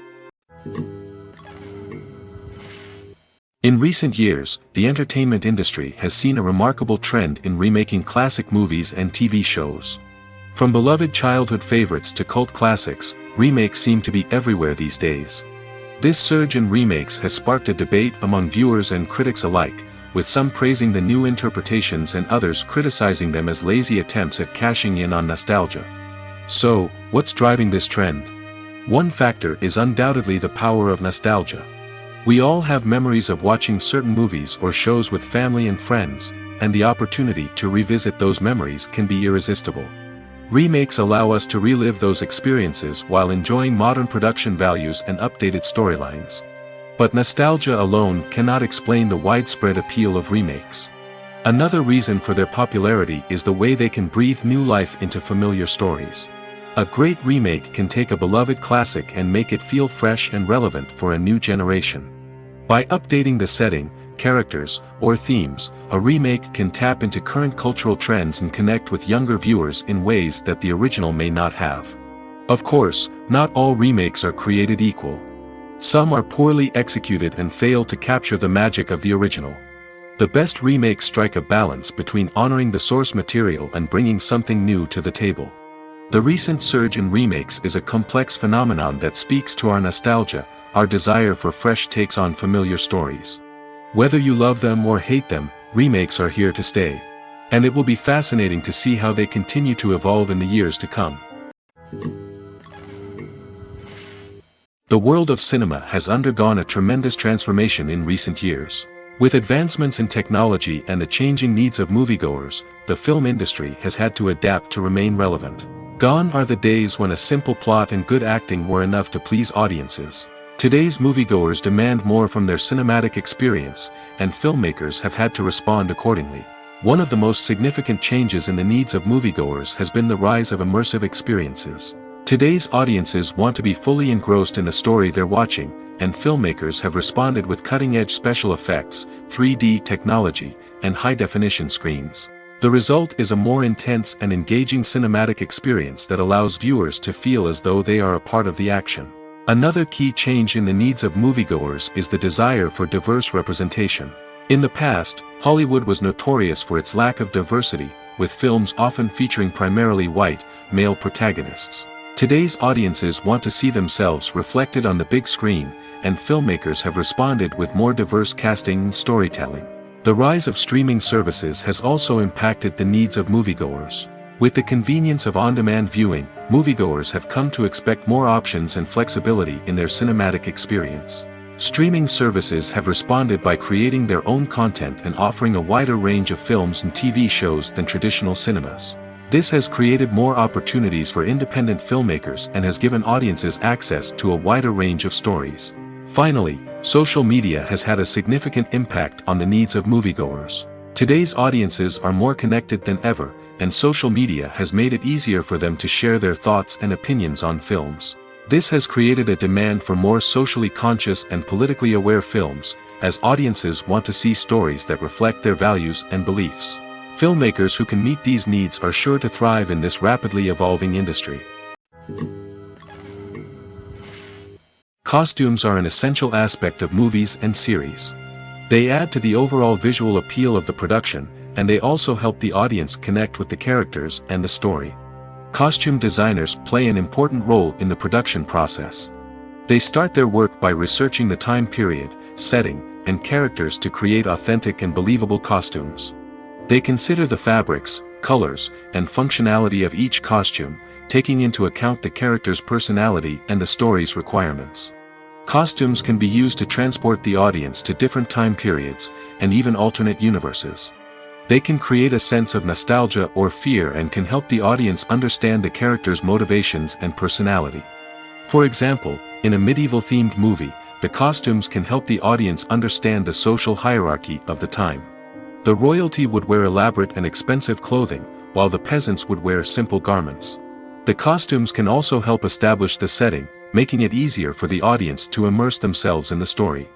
In recent years, the entertainment industry has seen a remarkable trend in remaking classic movies and TV shows. From beloved childhood favorites to cult classics, remakes seem to be everywhere these days. This surge in remakes has sparked a debate among viewers and critics alike, with some praising the new interpretations and others criticizing them as lazy attempts at cashing in on nostalgia. So, what's driving this trend? One factor is undoubtedly the power of nostalgia. We all have memories of watching certain movies or shows with family and friends, and the opportunity to revisit those memories can be irresistible. Remakes allow us to relive those experiences while enjoying modern production values and updated storylines. But nostalgia alone cannot explain the widespread appeal of remakes. Another reason for their popularity is the way they can breathe new life into familiar stories. A great remake can take a beloved classic and make it feel fresh and relevant for a new generation. By updating the setting, characters, or themes, a remake can tap into current cultural trends and connect with younger viewers in ways that the original may not have. Of course, not all remakes are created equal. Some are poorly executed and fail to capture the magic of the original. The best remakes strike a balance between honoring the source material and bringing something new to the table. The recent surge in remakes is a complex phenomenon that speaks to our nostalgia, our desire for fresh takes on familiar stories. Whether you love them or hate them, remakes are here to stay. And it will be fascinating to see how they continue to evolve in the years to come. The world of cinema has undergone a tremendous transformation in recent years. With advancements in technology and the changing needs of moviegoers, the film industry has had to adapt to remain relevant. Gone are the days when a simple plot and good acting were enough to please audiences. Today's moviegoers demand more from their cinematic experience, and filmmakers have had to respond accordingly. One of the most significant changes in the needs of moviegoers has been the rise of immersive experiences. Today's audiences want to be fully engrossed in the story they're watching, and filmmakers have responded with cutting-edge special effects, 3D technology, and high-definition screens. The result is a more intense and engaging cinematic experience that allows viewers to feel as though they are a part of the action. Another key change in the needs of moviegoers is the desire for diverse representation. In the past, Hollywood was notorious for its lack of diversity, with films often featuring primarily white, male protagonists. Today's audiences want to see themselves reflected on the big screen, and filmmakers have responded with more diverse casting and storytelling. The rise of streaming services has also impacted the needs of moviegoers. With the convenience of on-demand viewing, moviegoers have come to expect more options and flexibility in their cinematic experience. Streaming services have responded by creating their own content and offering a wider range of films and TV shows than traditional cinemas. This has created more opportunities for independent filmmakers and has given audiences access to a wider range of stories. Finally, social media has had a significant impact on the needs of moviegoers. Today's audiences are more connected than ever, and social media has made it easier for them to share their thoughts and opinions on films. This has created a demand for more socially conscious and politically aware films, as audiences want to see stories that reflect their values and beliefs. Filmmakers who can meet these needs are sure to thrive in this rapidly evolving industry. Costumes are an essential aspect of movies and series. They add to the overall visual appeal of the production, and they also help the audience connect with the characters and the story. Costume designers play an important role in the production process. They start their work by researching the time period, setting, and characters to create authentic and believable costumes. They consider the fabrics, colors, and functionality of each costume, taking into account the character's personality and the story's requirements. Costumes can be used to transport the audience to different time periods, and even alternate universes. They can create a sense of nostalgia or fear and can help the audience understand the character's motivations and personality. For example, in a medieval-themed movie, the costumes can help the audience understand the social hierarchy of the time. The royalty would wear elaborate and expensive clothing, while the peasants would wear simple garments. The costumes can also help establish the setting, making it easier for the audience to immerse themselves in the story.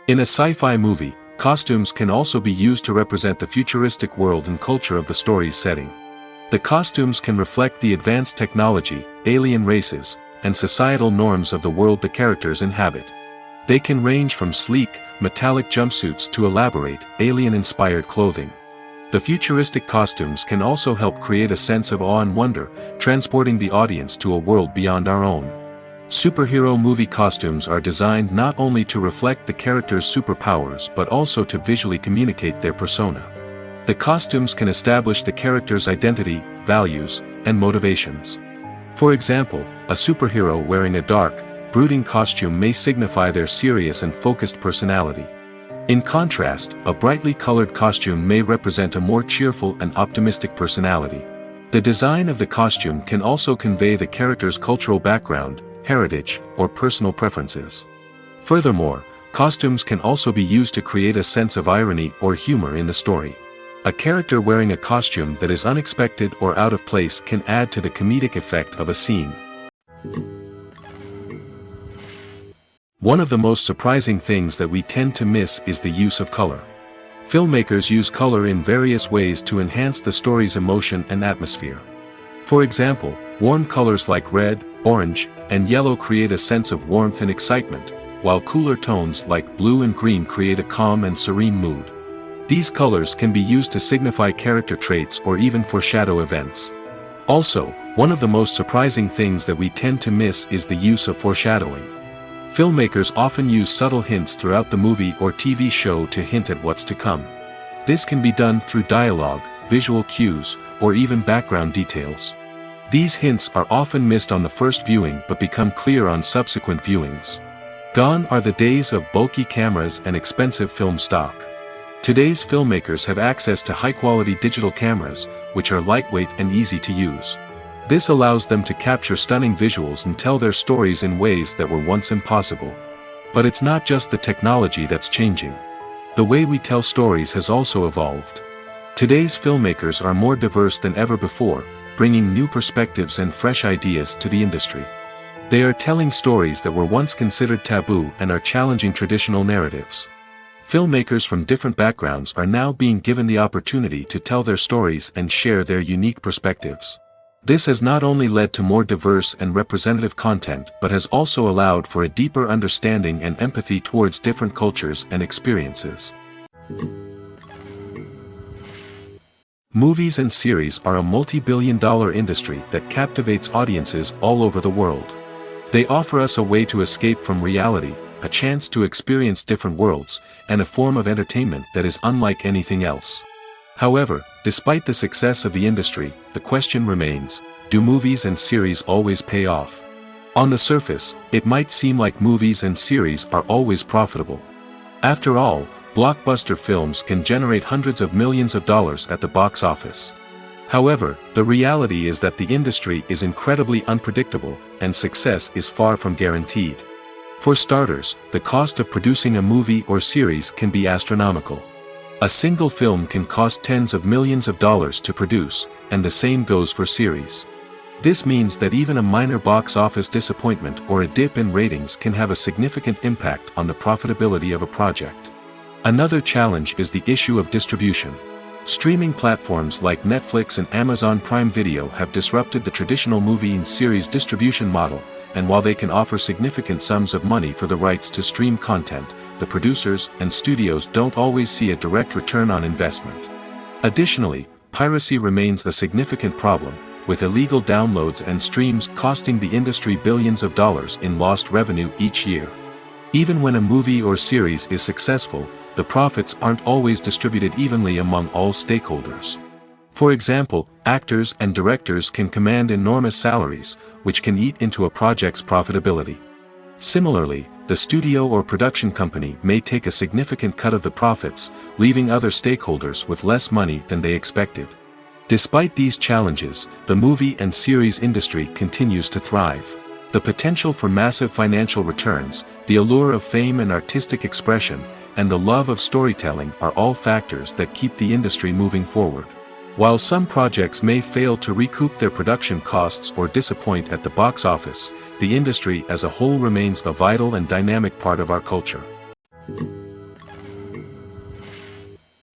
In a sci-fi movie, costumes can also be used to represent the futuristic world and culture of the story's setting. The costumes can reflect the advanced technology, alien races, and societal norms of the world the characters inhabit. They can range from sleek, metallic jumpsuits to elaborate, alien-inspired clothing. The futuristic costumes can also help create a sense of awe and wonder, transporting the audience to a world beyond our own. Superhero movie costumes are designed not only to reflect the character's superpowers but also to visually communicate their persona. The costumes can establish the character's identity, values, and motivations. For example, a superhero wearing a dark, brooding costume may signify their serious and focused personality. In contrast, a brightly colored costume may represent a more cheerful and optimistic personality. The design of the costume can also convey the character's cultural background, heritage, or personal preferences. Furthermore, costumes can also be used to create a sense of irony or humor in the story. A character wearing a costume that is unexpected or out of place can add to the comedic effect of a scene. One of the most surprising things that we tend to miss is the use of color. Filmmakers use color in various ways to enhance the story's emotion and atmosphere. For example, warm colors like red, orange, and yellow create a sense of warmth and excitement, while cooler tones like blue and green create a calm and serene mood. These colors can be used to signify character traits or even foreshadow events. Also, one of the most surprising things that we tend to miss is the use of foreshadowing. Filmmakers often use subtle hints throughout the movie or TV show to hint at what's to come. This can be done through dialogue, visual cues, or even background details. These hints are often missed on the first viewing but become clear on subsequent viewings. Gone are the days of bulky cameras and expensive film stock. Today's filmmakers have access to high-quality digital cameras, which are lightweight and easy to use. This allows them to capture stunning visuals and tell their stories in ways that were once impossible. But it's not just the technology that's changing. The way we tell stories has also evolved. Today's filmmakers are more diverse than ever before, bringing new perspectives and fresh ideas to the industry. They are telling stories that were once considered taboo and are challenging traditional narratives. Filmmakers from different backgrounds are now being given the opportunity to tell their stories and share their unique perspectives. This has not only led to more diverse and representative content but has also allowed for a deeper understanding and empathy towards different cultures and experiences. Movies and series are a multi-billion-dollar industry that captivates audiences all over the world. They offer us a way to escape from reality, a chance to experience different worlds, and a form of entertainment that is unlike anything else. However, Despite the success of the industry, the question remains, do movies and series always pay off? On the surface, it might seem like movies and series are always profitable. After all, blockbuster films can generate hundreds of millions of dollars at the box office. However, the reality is that the industry is incredibly unpredictable, and success is far from guaranteed. For starters, the cost of producing a movie or series can be astronomical. A single film can cost tens of millions of dollars to produce, and the same goes for series. This means that even a minor box office disappointment or a dip in ratings can have a significant impact on the profitability of a project. Another challenge is the issue of distribution. Streaming platforms like Netflix and Amazon Prime Video have disrupted the traditional movie and series distribution model, and while they can offer significant sums of money for the rights to stream content, the producers and studios don't always see a direct return on investment. Additionally, piracy remains a significant problem, with illegal downloads and streams costing the industry billions of dollars in lost revenue each year. Even when a movie or series is successful, the profits aren't always distributed evenly among all stakeholders. For example, actors and directors can command enormous salaries, which can eat into a project's profitability. Similarly, the studio or production company may take a significant cut of the profits, leaving other stakeholders with less money than they expected. Despite these challenges, the movie and series industry continues to thrive. The potential for massive financial returns, the allure of fame and artistic expression, and the love of storytelling are all factors that keep the industry moving forward. While some projects may fail to recoup their production costs or disappoint at the box office, the industry as a whole remains a vital and dynamic part of our culture.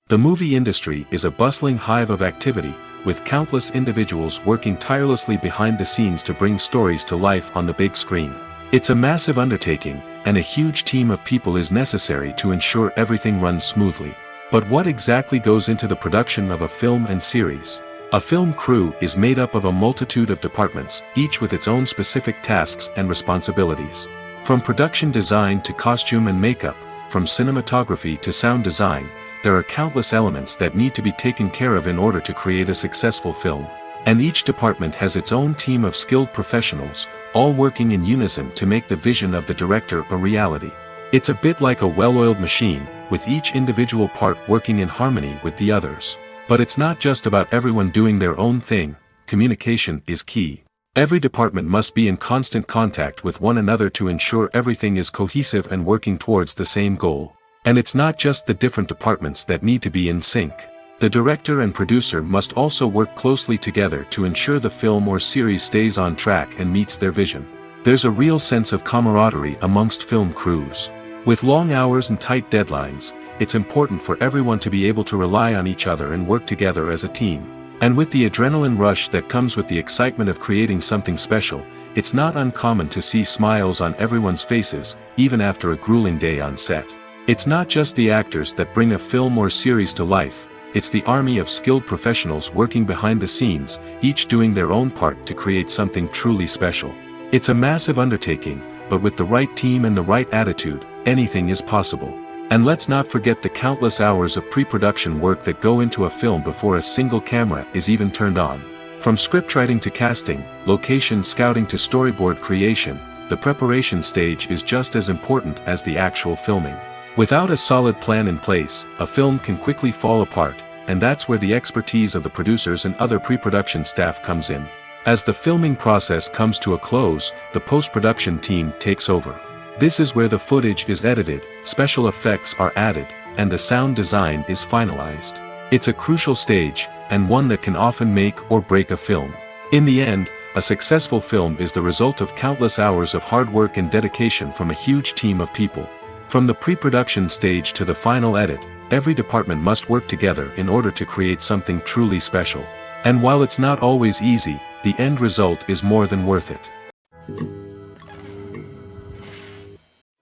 The movie industry is a bustling hive of activity, with countless individuals working tirelessly behind the scenes to bring stories to life on the big screen. It's a massive undertaking, and a huge team of people is necessary to ensure everything runs smoothly. But what exactly goes into the production of a film and series? A film crew is made up of a multitude of departments, each with its own specific tasks and responsibilities. From production design to costume and makeup, from cinematography to sound design, there are countless elements that need to be taken care of in order to create a successful film. And each department has its own team of skilled professionals, all working in unison to make the vision of the director a reality. It's a bit like a well-oiled machine, with each individual part working in harmony with the others. But it's not just about everyone doing their own thing. Communication is key. Every department must be in constant contact with one another to ensure everything is cohesive and working towards the same goal. And it's not just the different departments that need to be in sync. The director and producer must also work closely together to ensure the film or series stays on track and meets their vision. There's a real sense of camaraderie amongst film crews. With long hours and tight deadlines, it's important for everyone to be able to rely on each other and work together as a team. And with the adrenaline rush that comes with the excitement of creating something special, it's not uncommon to see smiles on everyone's faces, even after a grueling day on set. It's not just the actors that bring a film or series to life, it's the army of skilled professionals working behind the scenes, each doing their own part to create something truly special. It's a massive undertaking, but with the right team and the right attitude, anything is possible. And let's not forget the countless hours of pre-production work that go into a film before a single camera is even turned on. From scriptwriting to casting, location scouting to storyboard creation, the preparation stage is just as important as the actual filming. Without a solid plan in place, a film can quickly fall apart, and that's where the expertise of the producers and other pre-production staff comes in. As the filming process comes to a close, the post-production team takes over. This is where the footage is edited, special effects are added, and the sound design is finalized. It's a crucial stage, and one that can often make or break a film. In the end, a successful film is the result of countless hours of hard work and dedication from a huge team of people. From the pre-production stage to the final edit, every department must work together in order to create something truly special. And while it's not always easy, the end result is more than worth it.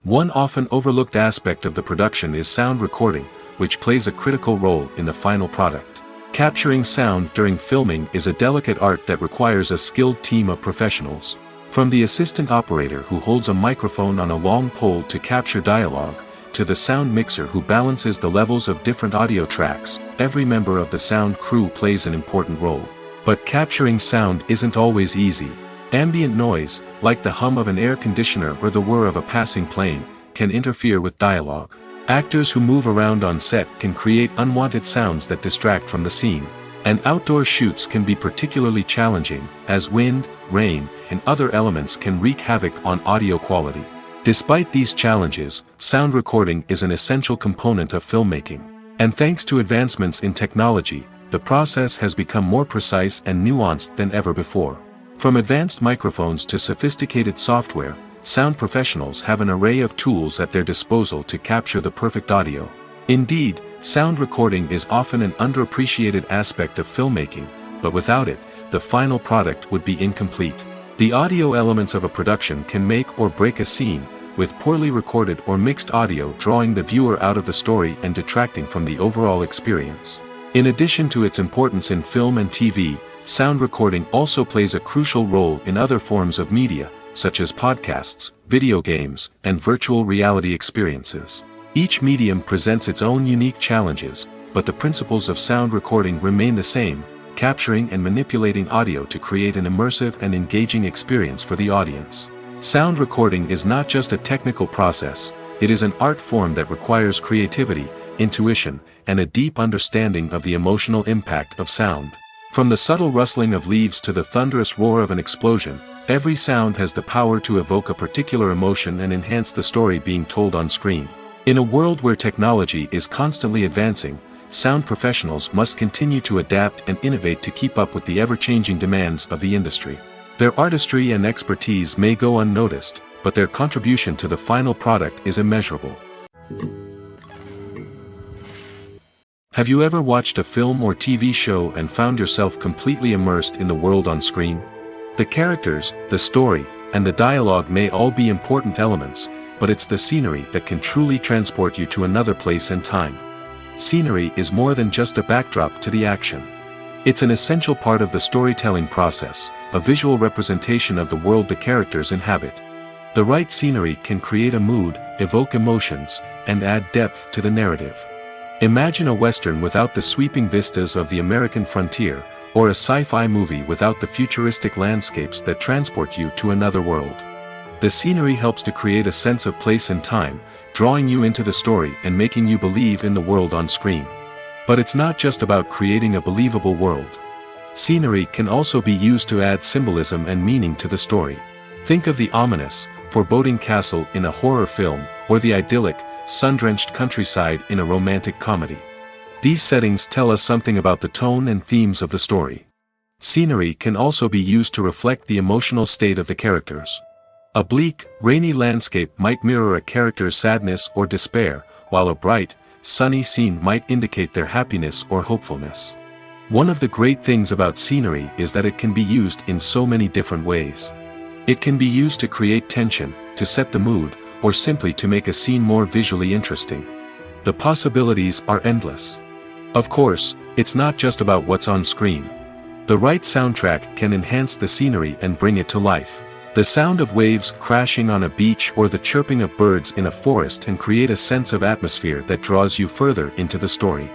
One often overlooked aspect of the production is sound recording, which plays a critical role in the final product. Capturing sound during filming is a delicate art that requires a skilled team of professionals. From the assistant operator who holds a microphone on a long pole to capture dialogue, to the sound mixer who balances the levels of different audio tracks, every member of the sound crew plays an important role. But capturing sound isn't always easy. Ambient noise, like the hum of an air conditioner or the whir of a passing plane, can interfere with dialogue. Actors who move around on set can create unwanted sounds that distract from the scene. And outdoor shoots can be particularly challenging, as wind, rain, and other elements can wreak havoc on audio quality. Despite these challenges, sound recording is an essential component of filmmaking. And thanks to advancements in technology, the process has become more precise and nuanced than ever before. From advanced microphones to sophisticated software, sound professionals have an array of tools at their disposal to capture the perfect audio. Indeed, sound recording is often an underappreciated aspect of filmmaking, but without it, the final product would be incomplete. The audio elements of a production can make or break a scene, with poorly recorded or mixed audio drawing the viewer out of the story and detracting from the overall experience. In addition to its importance in film and TV, sound recording also plays a crucial role in other forms of media, such as podcasts, video games, and virtual reality experiences. Each medium presents its own unique challenges, but the principles of sound recording remain the same: capturing and manipulating audio to create an immersive and engaging experience for the audience. Sound recording is not just a technical process, it is an art form that requires creativity, intuition, and a deep understanding of the emotional impact of sound. From the subtle rustling of leaves to the thunderous roar of an explosion, every sound has the power to evoke a particular emotion and enhance the story being told on screen. In a world where technology is constantly advancing, sound professionals must continue to adapt and innovate to keep up with the ever-changing demands of the industry. Their artistry and expertise may go unnoticed, but their contribution to the final product is immeasurable. Have you ever watched a film or TV show and found yourself completely immersed in the world on screen? The characters, the story, and the dialogue may all be important elements, but it's the scenery that can truly transport you to another place and time. Scenery is more than just a backdrop to the action. It's an essential part of the storytelling process, a visual representation of the world the characters inhabit. The right scenery can create a mood, evoke emotions, and add depth to the narrative. Imagine a Western without the sweeping vistas of the American frontier, or a sci-fi movie without the futuristic landscapes that transport you to another world. The scenery helps to create a sense of place and time, drawing you into the story and making you believe in the world on screen. But it's not just about creating a believable world. Scenery can also be used to add symbolism and meaning to the story. Think of the ominous, foreboding castle in a horror film, or the idyllic, sun-drenched countryside in a romantic comedy. These settings tell us something about the tone and themes of the story. Scenery can also be used to reflect the emotional state of the characters. A bleak, rainy landscape might mirror a character's sadness or despair, while a bright, sunny scene might indicate their happiness or hopefulness. One of the great things about scenery is that it can be used in so many different ways. It can be used to create tension, to set the mood, or simply to make a scene more visually interesting. The possibilities are endless. Of course, it's not just about what's on screen. The right soundtrack can enhance the scenery and bring it to life. The sound of waves crashing on a beach or the chirping of birds in a forest can create a sense of atmosphere that draws you further into the story.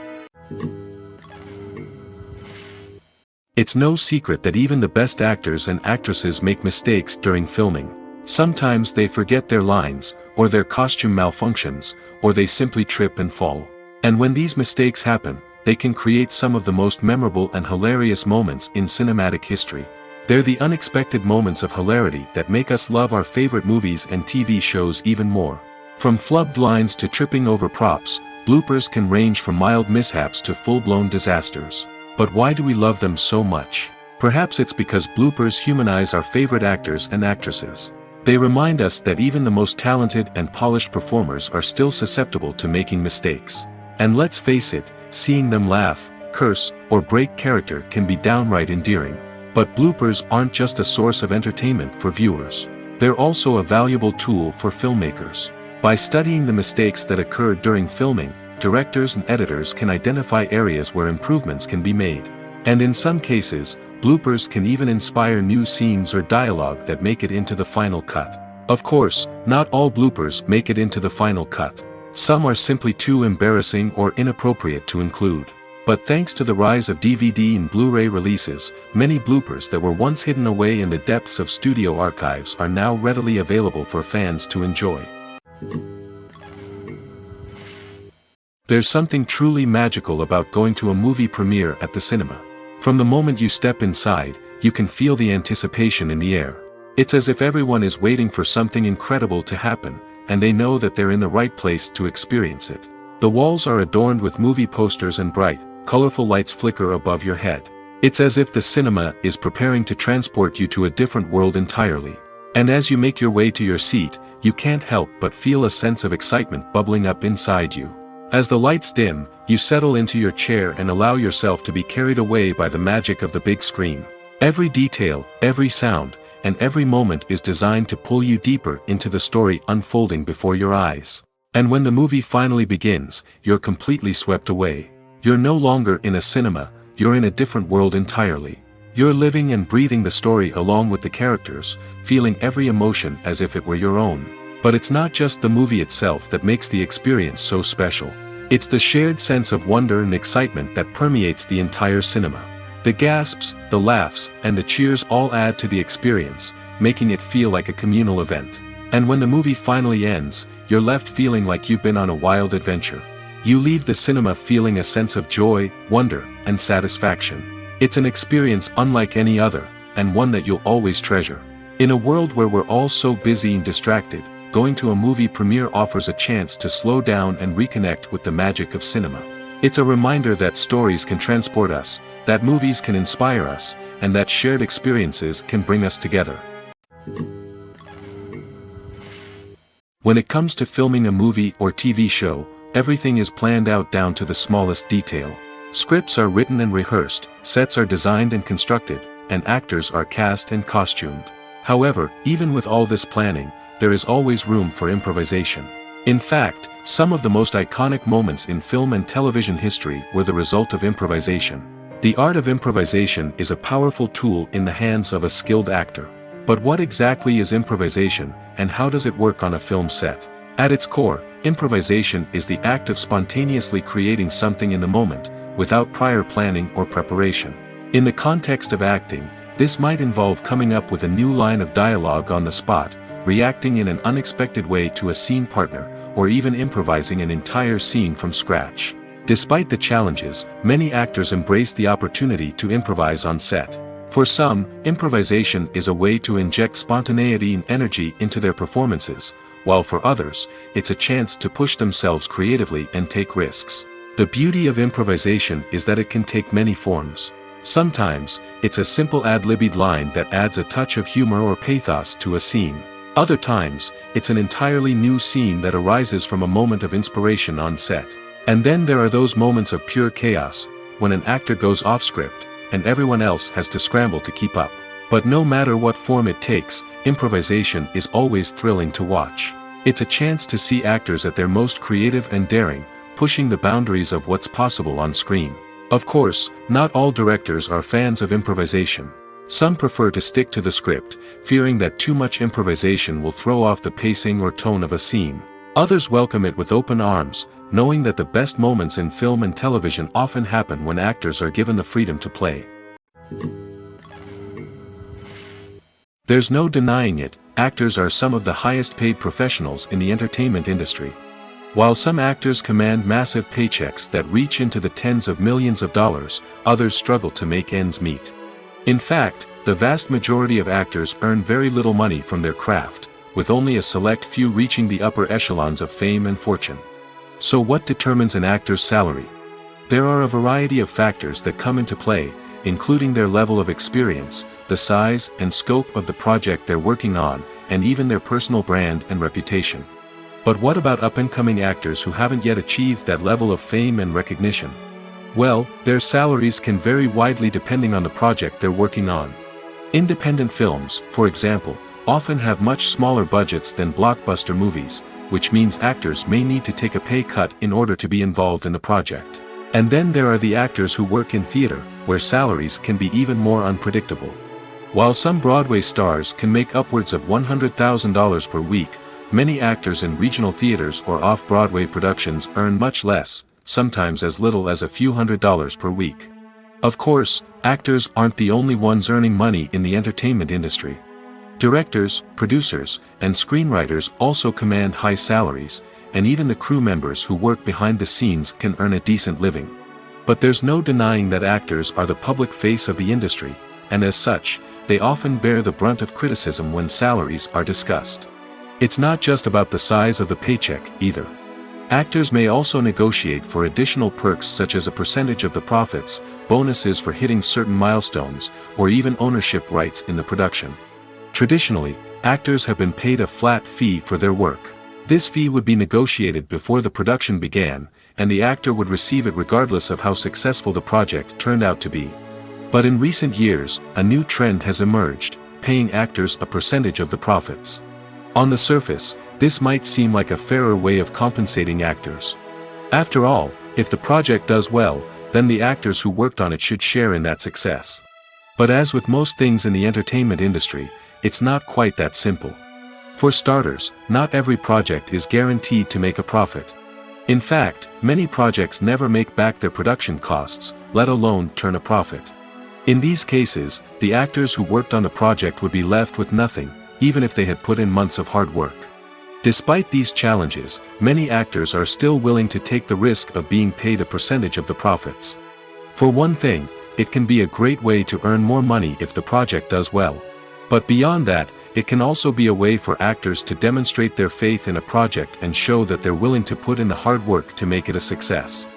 It's no secret that even the best actors and actresses make mistakes during filming. Sometimes they forget their lines, or their costume malfunctions, or they simply trip and fall. And when these mistakes happen, they can create some of the most memorable and hilarious moments in cinematic history. They're the unexpected moments of hilarity that make us love our favorite movies and TV shows even more. From flubbed lines to tripping over props, bloopers can range from mild mishaps to full-blown disasters. But why do we love them so much? Perhaps it's because bloopers humanize our favorite actors and actresses. They remind us that even the most talented and polished performers are still susceptible to making mistakes. And let's face it, seeing them laugh, curse, or break character can be downright endearing. But bloopers aren't just a source of entertainment for viewers. They're also a valuable tool for filmmakers. By studying the mistakes that occurred during filming, directors and editors can identify areas where improvements can be made. And in some cases, bloopers can even inspire new scenes or dialogue that make it into the final cut. Of course, not all bloopers make it into the final cut. Some are simply too embarrassing or inappropriate to include. But thanks to the rise of DVD and Blu-ray releases, many bloopers that were once hidden away in the depths of studio archives are now readily available for fans to enjoy. There's something truly magical about going to a movie premiere at the cinema. From the moment you step inside, you can feel the anticipation in the air. It's as if everyone is waiting for something incredible to happen, and they know that they're in the right place to experience it. The walls are adorned with movie posters and bright, colorful lights flicker above your head. It's as if the cinema is preparing to transport you to a different world entirely. And as you make your way to your seat, you can't help but feel a sense of excitement bubbling up inside you. As the lights dim, you settle into your chair and allow yourself to be carried away by the magic of the big screen. Every detail, every sound, and every moment is designed to pull you deeper into the story unfolding before your eyes. And when the movie finally begins, you're completely swept away. You're no longer in a cinema, you're in a different world entirely. You're living and breathing the story along with the characters, feeling every emotion as if it were your own. But it's not just the movie itself that makes the experience so special. It's the shared sense of wonder and excitement that permeates the entire cinema. The gasps, the laughs, and the cheers all add to the experience, making it feel like a communal event. And when the movie finally ends, you're left feeling like you've been on a wild adventure. You leave the cinema feeling a sense of joy, wonder, and satisfaction. It's an experience unlike any other, and one that you'll always treasure. In a world where we're all so busy and distracted, going to a movie premiere offers a chance to slow down and reconnect with the magic of cinema. It's a reminder that stories can transport us, that movies can inspire us, and that shared experiences can bring us together. When it comes to filming a movie or TV show, everything is planned out down to the smallest detail. Scripts are written and rehearsed, sets are designed and constructed, and actors are cast and costumed. However, even with all this planning, there is always room for improvisation. In fact, some of the most iconic moments in film and television history were the result of improvisation. The art of improvisation is a powerful tool in the hands of a skilled actor. But what exactly is improvisation, and how does it work on a film set? At its core, improvisation is the act of spontaneously creating something in the moment, without prior planning or preparation. In the context of acting, this might involve coming up with a new line of dialogue on the spot, reacting in an unexpected way to a scene partner, or even improvising an entire scene from scratch. Despite the challenges, many actors embrace the opportunity to improvise on set. For some, improvisation is a way to inject spontaneity and energy into their performances, while for others, it's a chance to push themselves creatively and take risks. The beauty of improvisation is that it can take many forms. Sometimes, it's a simple ad-libbed line that adds a touch of humor or pathos to a scene. Other times, it's an entirely new scene that arises from a moment of inspiration on set. And then there are those moments of pure chaos, when an actor goes off script, and everyone else has to scramble to keep up. But no matter what form it takes, improvisation is always thrilling to watch. It's a chance to see actors at their most creative and daring, pushing the boundaries of what's possible on screen. Of course, not all directors are fans of improvisation. Some prefer to stick to the script, fearing that too much improvisation will throw off the pacing or tone of a scene. Others welcome it with open arms, knowing that the best moments in film and television often happen when actors are given the freedom to play. There's no denying it, actors are some of the highest paid professionals in the entertainment industry. While some actors command massive paychecks that reach into the tens of millions of dollars, others struggle to make ends meet. In fact, the vast majority of actors earn very little money from their craft, with only a select few reaching the upper echelons of fame and fortune. So what determines an actor's salary? There are a variety of factors that come into play, including their level of experience, the size and scope of the project they're working on, and even their personal brand and reputation. But what about up-and-coming actors who haven't yet achieved that level of fame and recognition? Well, their salaries can vary widely depending on the project they're working on. Independent films, for example, often have much smaller budgets than blockbuster movies, which means actors may need to take a pay cut in order to be involved in the project. And then there are the actors who work in theater, where salaries can be even more unpredictable. While some Broadway stars can make upwards of $100,000 per week, many actors in regional theaters or off-Broadway productions earn much less, sometimes as little as a few $100s per week. Of course, actors aren't the only ones earning money in the entertainment industry. Directors, producers, and screenwriters also command high salaries, and even the crew members who work behind the scenes can earn a decent living. But there's no denying that actors are the public face of the industry, and as such, they often bear the brunt of criticism when salaries are discussed. It's not just about the size of the paycheck, either. Actors may also negotiate for additional perks such as a percentage of the profits, bonuses for hitting certain milestones, or even ownership rights in the production. Traditionally, actors have been paid a flat fee for their work. This fee would be negotiated before the production began, and the actor would receive it regardless of how successful the project turned out to be. But in recent years, a new trend has emerged, paying actors a percentage of the profits. On the surface, this might seem like a fairer way of compensating actors. After all, if the project does well, then the actors who worked on it should share in that success. But as with most things in the entertainment industry, it's not quite that simple. For starters, not every project is guaranteed to make a profit. In fact, many projects never make back their production costs, let alone turn a profit. In these cases, the actors who worked on the project would be left with nothing, even if they had put in months of hard work. Despite these challenges, many actors are still willing to take the risk of being paid a percentage of the profits. For one thing, it can be a great way to earn more money if the project does well. But beyond that, it can also be a way for actors to demonstrate their faith in a project and show that they're willing to put in the hard work to make it a success.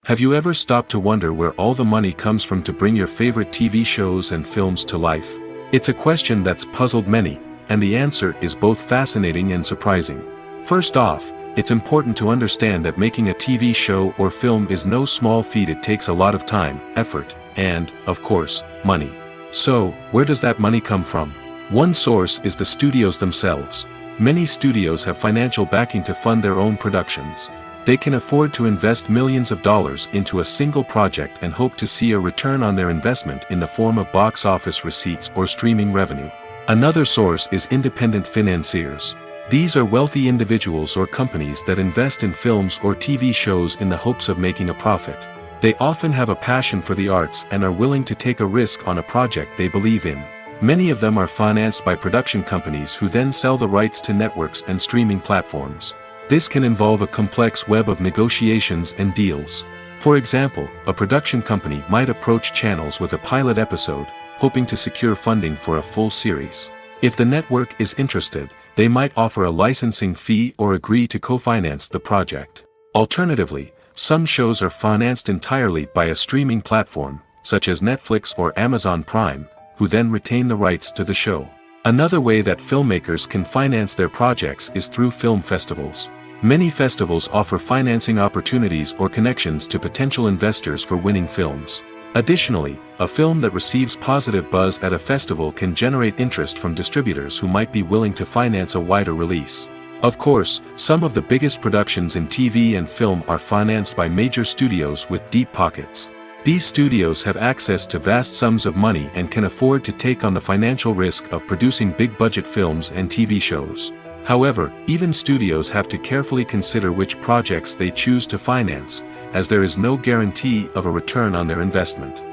Have you ever stopped to wonder where all the money comes from to bring your favorite TV shows and films to life? It's a question that's puzzled many, and the answer is both fascinating and surprising. First off, it's important to understand that making a TV show or film is no small feat. It takes a lot of time, effort, and, of course, money. So, where does that money come from? One source is the studios themselves. Many studios have financial backing to fund their own productions. They can afford to invest millions of dollars into a single project and hope to see a return on their investment in the form of box office receipts or streaming revenue. Another source is independent financiers. These are wealthy individuals or companies that invest in films or TV shows in the hopes of making a profit. They often have a passion for the arts and are willing to take a risk on a project they believe in. Many of them are financed by production companies who then sell the rights to networks and streaming platforms. This can involve a complex web of negotiations and deals. For example, a production company might approach channels with a pilot episode, hoping to secure funding for a full series. If the network is interested, they might offer a licensing fee or agree to co-finance the project. Alternatively, some shows are financed entirely by a streaming platform, such as Netflix or Amazon Prime, who then retain the rights to the show. Another way that filmmakers can finance their projects is through film festivals. Many festivals offer financing opportunities or connections to potential investors for winning films. Additionally, a film that receives positive buzz at a festival can generate interest from distributors who might be willing to finance a wider release. Of course, some of the biggest productions in TV and film are financed by major studios with deep pockets. These studios have access to vast sums of money and can afford to take on the financial risk of producing big-budget films and TV shows. However, even studios have to carefully consider which projects they choose to finance, as there is no guarantee of a return on their investment.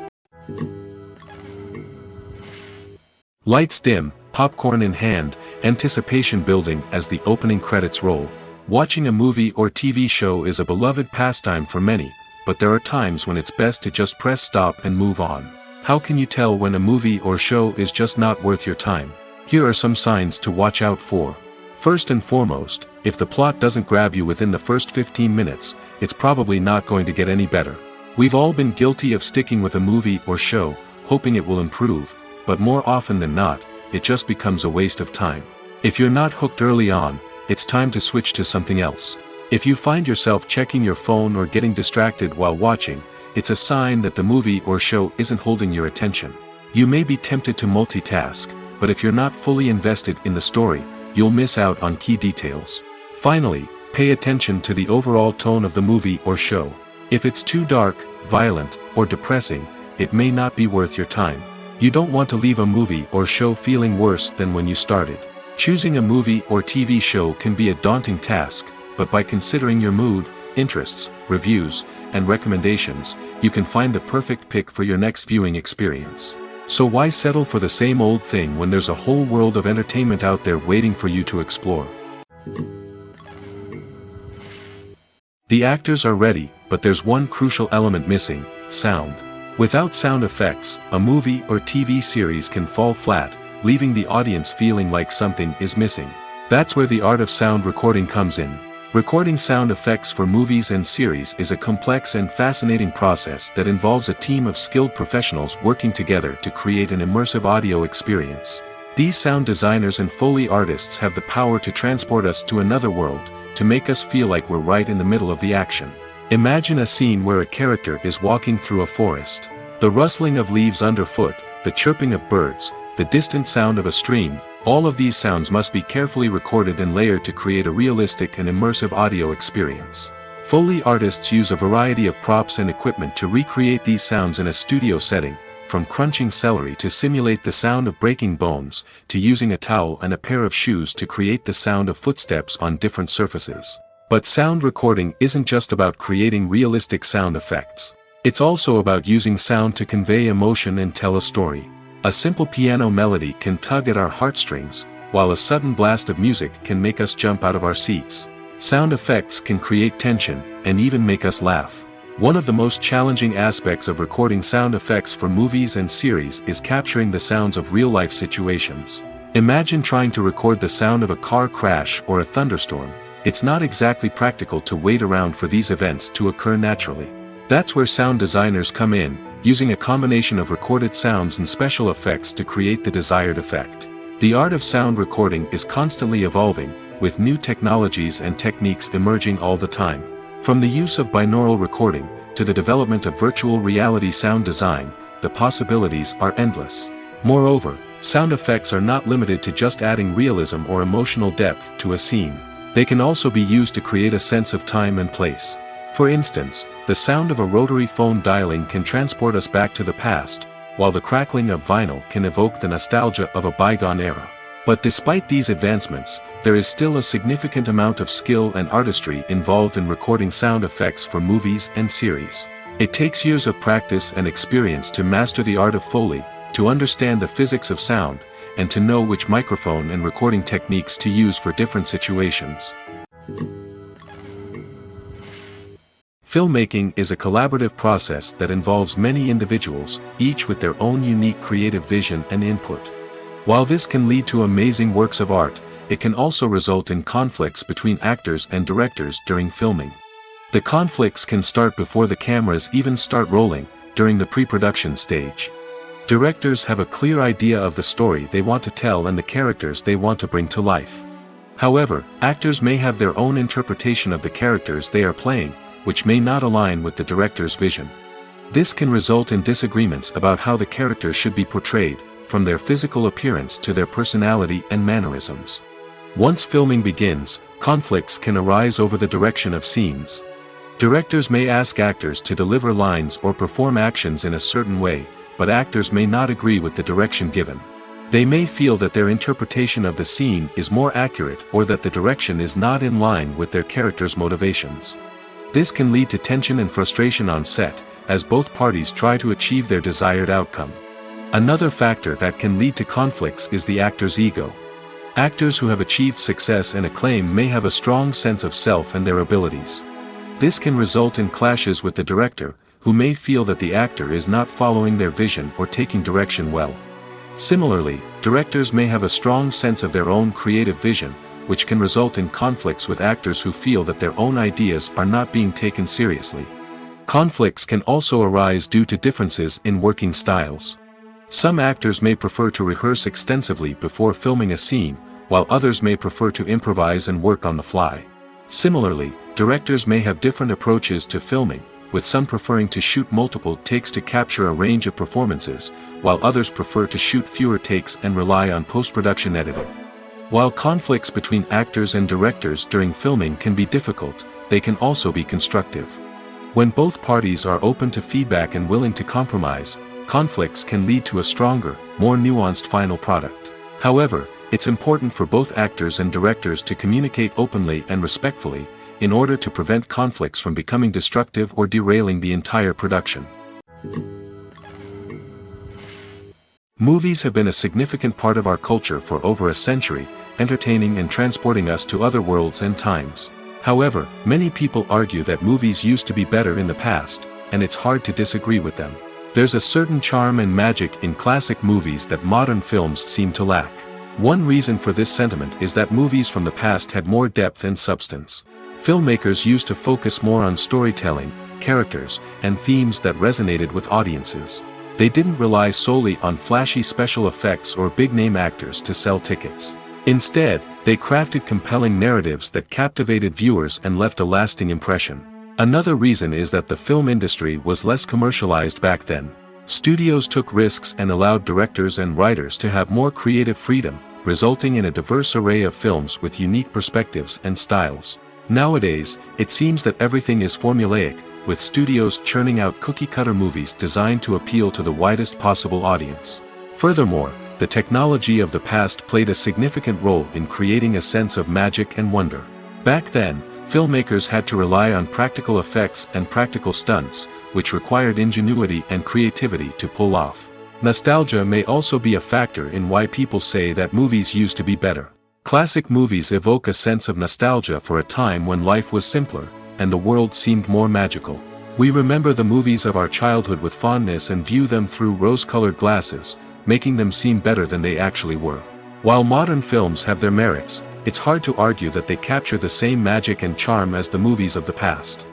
Lights dim, popcorn in hand, anticipation building as the opening credits roll. Watching a movie or TV show is a beloved pastime for many, but there are times when it's best to just press stop and move on. How can you tell when a movie or show is just not worth your time? Here are some signs to watch out for. First and foremost, if the plot doesn't grab you within the first 15 minutes, it's probably not going to get any better. We've all been guilty of sticking with a movie or show, hoping it will improve, but more often than not, it just becomes a waste of time. If you're not hooked early on, it's time to switch to something else. If you find yourself checking your phone or getting distracted while watching, it's a sign that the movie or show isn't holding your attention. You may be tempted to multitask, but if you're not fully invested in the story, you'll miss out on key details. Finally, pay attention to the overall tone of the movie or show. If it's too dark, violent, or depressing, it may not be worth your time. You don't want to leave a movie or show feeling worse than when you started. Choosing a movie or TV show can be a daunting task, but by considering your mood, interests, reviews, and recommendations, you can find the perfect pick for your next viewing experience. So why settle for the same old thing when there's a whole world of entertainment out there waiting for you to explore? The actors are ready, but there's one crucial element missing: sound. Without sound effects, a movie or TV series can fall flat, leaving the audience feeling like something is missing. That's where the art of sound recording comes in. Recording sound effects for movies and series is a complex and fascinating process that involves a team of skilled professionals working together to create an immersive audio experience. These sound designers and Foley artists have the power to transport us to another world, to make us feel like we're right in the middle of the action. Imagine a scene where a character is walking through a forest. The rustling of leaves underfoot, the chirping of birds, the distant sound of a stream, all of these sounds must be carefully recorded and layered to create a realistic and immersive audio experience. Foley artists use a variety of props and equipment to recreate these sounds in a studio setting, from crunching celery to simulate the sound of breaking bones, to using a towel and a pair of shoes to create the sound of footsteps on different surfaces. But sound recording isn't just about creating realistic sound effects. It's also about using sound to convey emotion and tell a story. A simple piano melody can tug at our heartstrings, while a sudden blast of music can make us jump out of our seats. Sound effects can create tension, and even make us laugh. One of the most challenging aspects of recording sound effects for movies and series is capturing the sounds of real-life situations. Imagine trying to record the sound of a car crash or a thunderstorm. It's not exactly practical to wait around for these events to occur naturally. That's where sound designers come in, using a combination of recorded sounds and special effects to create the desired effect. The art of sound recording is constantly evolving, with new technologies and techniques emerging all the time. From the use of binaural recording, to the development of virtual reality sound design, the possibilities are endless. Moreover, sound effects are not limited to just adding realism or emotional depth to a scene. They can also be used to create a sense of time and place. For instance, the sound of a rotary phone dialing can transport us back to the past, while the crackling of vinyl can evoke the nostalgia of a bygone era. But despite these advancements, there is still a significant amount of skill and artistry involved in recording sound effects for movies and series. It takes years of practice and experience to master the art of Foley, to understand the physics of sound, and to know which microphone and recording techniques to use for different situations. Filmmaking is a collaborative process that involves many individuals, each with their own unique creative vision and input. While this can lead to amazing works of art, it can also result in conflicts between actors and directors during filming. The conflicts can start before the cameras even start rolling, during the pre-production stage. Directors have a clear idea of the story they want to tell and the characters they want to bring to life. However, actors may have their own interpretation of the characters they are playing, which may not align with the director's vision. This can result in disagreements about how the characters should be portrayed, from their physical appearance to their personality and mannerisms. Once filming begins, conflicts can arise over the direction of scenes. Directors may ask actors to deliver lines or perform actions in a certain way, but actors may not agree with the direction given. They may feel that their interpretation of the scene is more accurate or that the direction is not in line with their character's motivations. This can lead to tension and frustration on set, as both parties try to achieve their desired outcome. Another factor that can lead to conflicts is the actor's ego. Actors who have achieved success and acclaim may have a strong sense of self and their abilities. This can result in clashes with the director, who may feel that the actor is not following their vision or taking direction well. Similarly, directors may have a strong sense of their own creative vision, which can result in conflicts with actors who feel that their own ideas are not being taken seriously. Conflicts can also arise due to differences in working styles. Some actors may prefer to rehearse extensively before filming a scene, while others may prefer to improvise and work on the fly. Similarly, directors may have different approaches to filming, with some preferring to shoot multiple takes to capture a range of performances, while others prefer to shoot fewer takes and rely on post-production editing. While conflicts between actors and directors during filming can be difficult, they can also be constructive. When both parties are open to feedback and willing to compromise, conflicts can lead to a stronger, more nuanced final product. However, it's important for both actors and directors to communicate openly and respectfully, in order to prevent conflicts from becoming destructive or derailing the entire production. Movies have been a significant part of our culture for over a century, entertaining and transporting us to other worlds and times. However, many people argue that movies used to be better in the past, and it's hard to disagree with them. There's a certain charm and magic in classic movies that modern films seem to lack. One reason for this sentiment is that movies from the past had more depth and substance. Filmmakers used to focus more on storytelling, characters, and themes that resonated with audiences. They didn't rely solely on flashy special effects or big-name actors to sell tickets. Instead, they crafted compelling narratives that captivated viewers and left a lasting impression. Another reason is that the film industry was less commercialized back then. Studios took risks and allowed directors and writers to have more creative freedom, resulting in a diverse array of films with unique perspectives and styles. Nowadays, it seems that everything is formulaic, with studios churning out cookie-cutter movies designed to appeal to the widest possible audience. Furthermore, the technology of the past played a significant role in creating a sense of magic and wonder. Back then, filmmakers had to rely on practical effects and practical stunts, which required ingenuity and creativity to pull off. Nostalgia may also be a factor in why people say that movies used to be better. Classic movies evoke a sense of nostalgia for a time when life was simpler, and the world seemed more magical. We remember the movies of our childhood with fondness and view them through rose-colored glasses, making them seem better than they actually were. While modern films have their merits, it's hard to argue that they capture the same magic and charm as the movies of the past.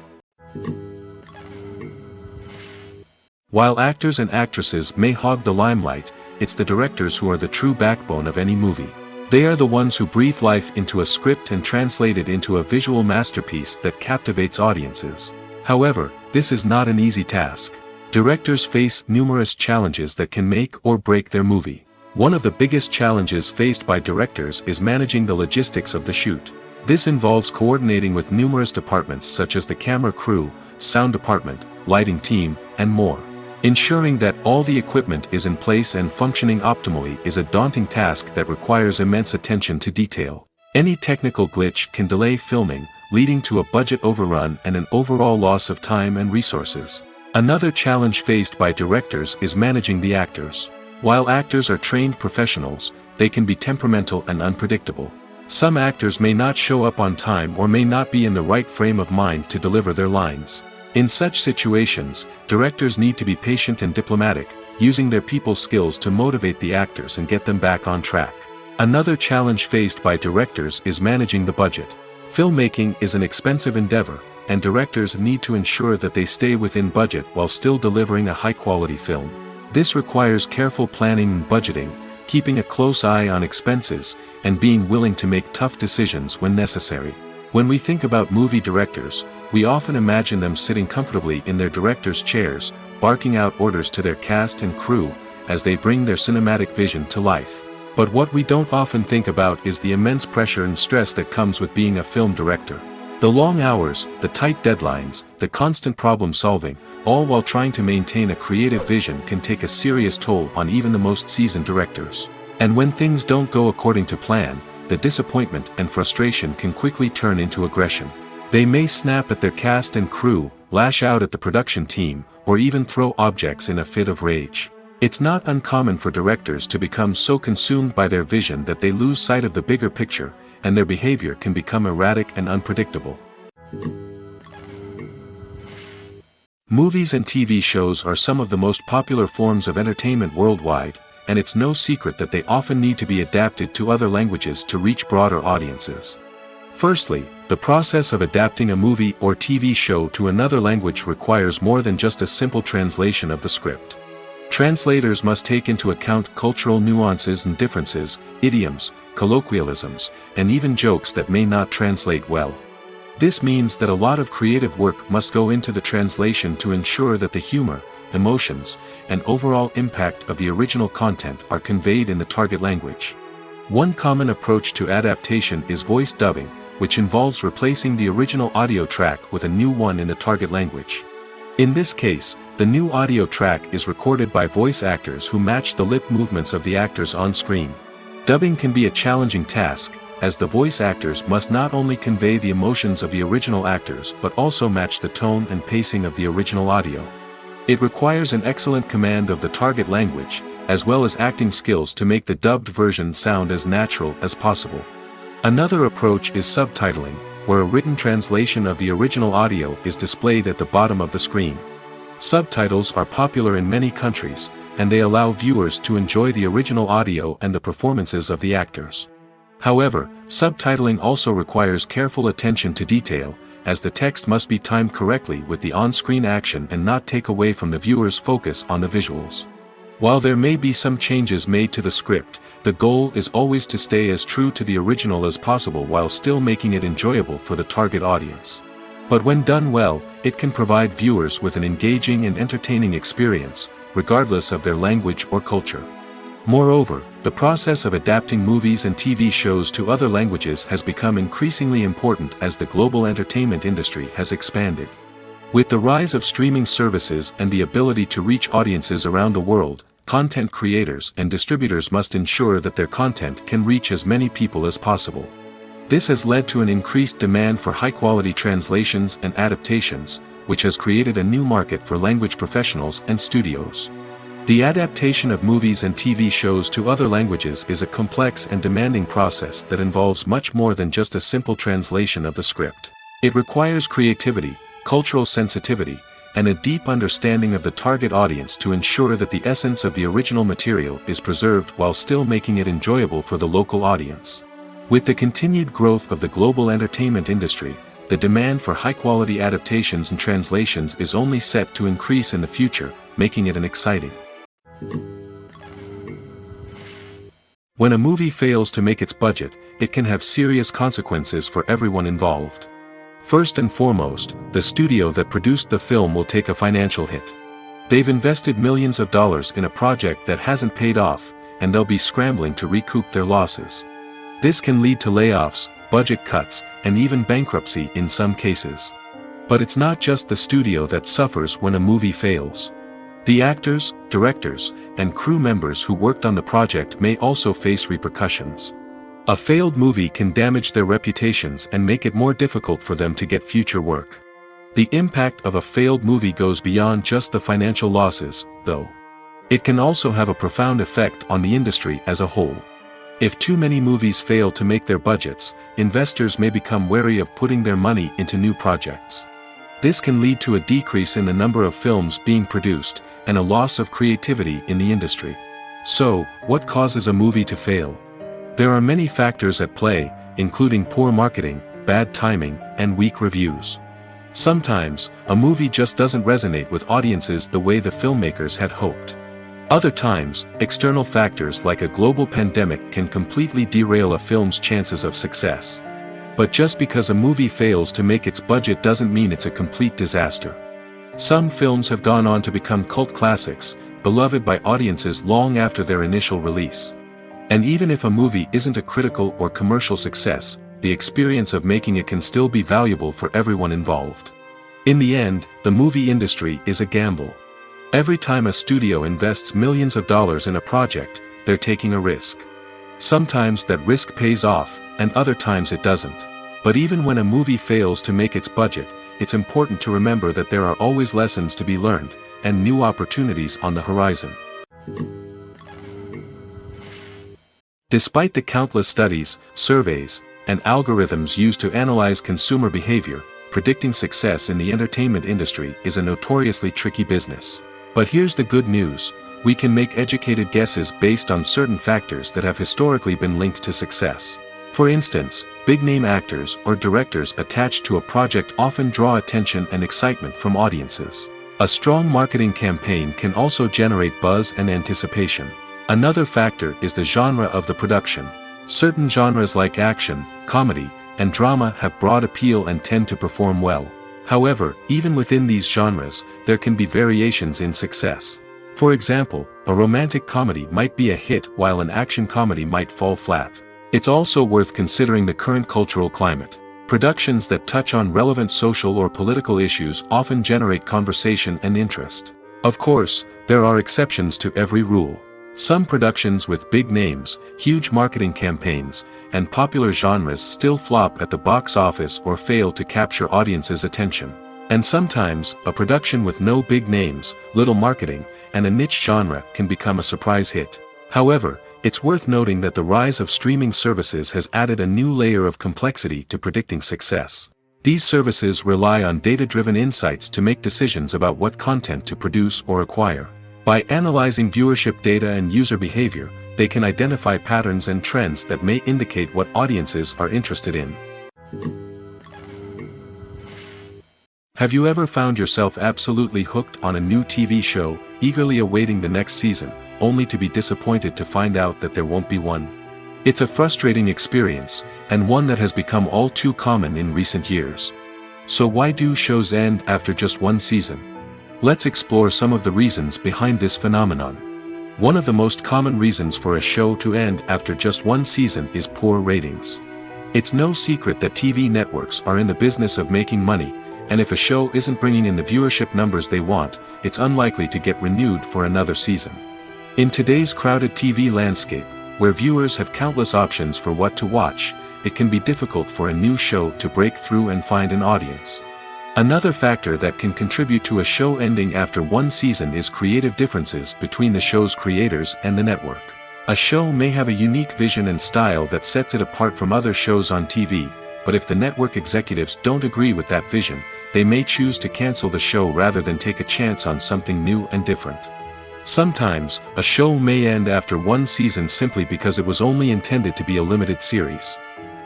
While actors and actresses may hog the limelight, it's the directors who are the true backbone of any movie. They are the ones who breathe life into a script and translate it into a visual masterpiece that captivates audiences. However, this is not an easy task. Directors face numerous challenges that can make or break their movie. One of the biggest challenges faced by directors is managing the logistics of the shoot. This involves coordinating with numerous departments such as the camera crew, sound department, lighting team, and more. Ensuring that all the equipment is in place and functioning optimally is a daunting task that requires immense attention to detail. Any technical glitch can delay filming, leading to a budget overrun and an overall loss of time and resources. Another challenge faced by directors is managing the actors. While actors are trained professionals, they can be temperamental and unpredictable. Some actors may not show up on time or may not be in the right frame of mind to deliver their lines. In such situations, directors need to be patient and diplomatic, using their people skills to motivate the actors and get them back on track. Another challenge faced by directors is managing the budget. Filmmaking is an expensive endeavor, and directors need to ensure that they stay within budget while still delivering a high-quality film. This requires careful planning and budgeting, keeping a close eye on expenses, and being willing to make tough decisions when necessary. When we think about movie directors, we often imagine them sitting comfortably in their director's chairs, barking out orders to their cast and crew, as they bring their cinematic vision to life. But what we don't often think about is the immense pressure and stress that comes with being a film director. The long hours, the tight deadlines, the constant problem solving, all while trying to maintain a creative vision can take a serious toll on even the most seasoned directors. And when things don't go according to plan, the disappointment and frustration can quickly turn into aggression. They may snap at their cast and crew, lash out at the production team, or even throw objects in a fit of rage. It's not uncommon for directors to become so consumed by their vision that they lose sight of the bigger picture, and their behavior can become erratic and unpredictable. Movies and TV shows are some of the most popular forms of entertainment worldwide, and it's no secret that they often need to be adapted to other languages to reach broader audiences. Firstly, the process of adapting a movie or TV show to another language requires more than just a simple translation of the script. Translators must take into account cultural nuances and differences, idioms, colloquialisms, and even jokes that may not translate well. This means that a lot of creative work must go into the translation to ensure that the humor, emotions, and overall impact of the original content are conveyed in the target language. One common approach to adaptation is voice dubbing, which involves replacing the original audio track with a new one in the target language. In this case, the new audio track is recorded by voice actors who match the lip movements of the actors on screen. Dubbing can be a challenging task, as the voice actors must not only convey the emotions of the original actors but also match the tone and pacing of the original audio. It requires an excellent command of the target language, as well as acting skills to make the dubbed version sound as natural as possible. Another approach is subtitling, where a written translation of the original audio is displayed at the bottom of the screen. Subtitles are popular in many countries, and they allow viewers to enjoy the original audio and the performances of the actors. However, subtitling also requires careful attention to detail, as the text must be timed correctly with the on-screen action and not take away from the viewer's focus on the visuals. While there may be some changes made to the script, the goal is always to stay as true to the original as possible while still making it enjoyable for the target audience. But when done well, it can provide viewers with an engaging and entertaining experience, regardless of their language or culture. Moreover, the process of adapting movies and TV shows to other languages has become increasingly important as the global entertainment industry has expanded. With the rise of streaming services and the ability to reach audiences around the world, content creators and distributors must ensure that their content can reach as many people as possible. This has led to an increased demand for high-quality translations and adaptations, which has created a new market for language professionals and studios. The adaptation of movies and TV shows to other languages is a complex and demanding process that involves much more than just a simple translation of the script. It requires creativity, cultural sensitivity, and a deep understanding of the target audience to ensure that the essence of the original material is preserved while still making it enjoyable for the local audience. With the continued growth of the global entertainment industry, the demand for high-quality adaptations and translations is only set to increase in the future, making it exciting. When a movie fails to make its budget, it can have serious consequences for everyone involved. First and foremost, the studio that produced the film will take a financial hit. They've invested millions of dollars in a project that hasn't paid off, and they'll be scrambling to recoup their losses. This can lead to layoffs, budget cuts, and even bankruptcy in some cases. But it's not just the studio that suffers when a movie fails. The actors, directors, and crew members who worked on the project may also face repercussions. A failed movie can damage their reputations and make it more difficult for them to get future work. The impact of a failed movie goes beyond just the financial losses, though. It can also have a profound effect on the industry as a whole. If too many movies fail to make their budgets, investors may become wary of putting their money into new projects. This can lead to a decrease in the number of films being produced, and a loss of creativity in the industry. So, what causes a movie to fail? There are many factors at play, including poor marketing, bad timing, and weak reviews. Sometimes, a movie just doesn't resonate with audiences the way the filmmakers had hoped. Other times, external factors like a global pandemic can completely derail a film's chances of success. But just because a movie fails to make its budget doesn't mean it's a complete disaster. Some films have gone on to become cult classics, beloved by audiences long after their initial release. And even if a movie isn't a critical or commercial success, the experience of making it can still be valuable for everyone involved. In the end, the movie industry is a gamble. Every time a studio invests millions of dollars in a project, they're taking a risk. Sometimes that risk pays off, and other times it doesn't. But even when a movie fails to make its budget, it's important to remember that there are always lessons to be learned, and new opportunities on the horizon. Despite the countless studies, surveys, and algorithms used to analyze consumer behavior, predicting success in the entertainment industry is a notoriously tricky business. But here's the good news: we can make educated guesses based on certain factors that have historically been linked to success. For instance, big-name actors or directors attached to a project often draw attention and excitement from audiences. A strong marketing campaign can also generate buzz and anticipation. Another factor is the genre of the production. Certain genres like action, comedy, and drama have broad appeal and tend to perform well. However, even within these genres, there can be variations in success. For example, a romantic comedy might be a hit while an action comedy might fall flat. It's also worth considering the current cultural climate. Productions that touch on relevant social or political issues often generate conversation and interest. Of course, there are exceptions to every rule. Some productions with big names, huge marketing campaigns, and popular genres still flop at the box office or fail to capture audiences' attention. And sometimes, a production with no big names, little marketing, and a niche genre can become a surprise hit. However, it's worth noting that the rise of streaming services has added a new layer of complexity to predicting success. These services rely on data-driven insights to make decisions about what content to produce or acquire. By analyzing viewership data and user behavior, they can identify patterns and trends that may indicate what audiences are interested in. Have you ever found yourself absolutely hooked on a new TV show, eagerly awaiting the next season, only to be disappointed to find out that there won't be one? It's a frustrating experience, and one that has become all too common in recent years. So why do shows end after just one season? Let's explore some of the reasons behind this phenomenon. One of the most common reasons for a show to end after just one season is poor ratings. It's no secret that TV networks are in the business of making money, and if a show isn't bringing in the viewership numbers they want, it's unlikely to get renewed for another season. In today's crowded TV landscape, where viewers have countless options for what to watch, it can be difficult for a new show to break through and find an audience. Another factor that can contribute to a show ending after one season is creative differences between the show's creators and the network. A show may have a unique vision and style that sets it apart from other shows on TV, but if the network executives don't agree with that vision, they may choose to cancel the show rather than take a chance on something new and different. Sometimes, a show may end after one season simply because it was only intended to be a limited series.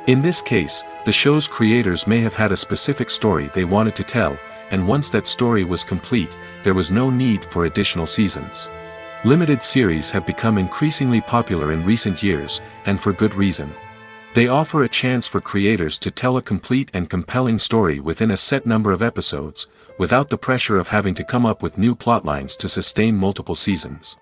In this case, the show's creators may have had a specific story they wanted to tell, and once that story was complete, there was no need for additional seasons. Limited series have become increasingly popular in recent years, and for good reason. They offer a chance for creators to tell a complete and compelling story within a set number of episodes, without the pressure of having to come up with new plotlines to sustain multiple seasons.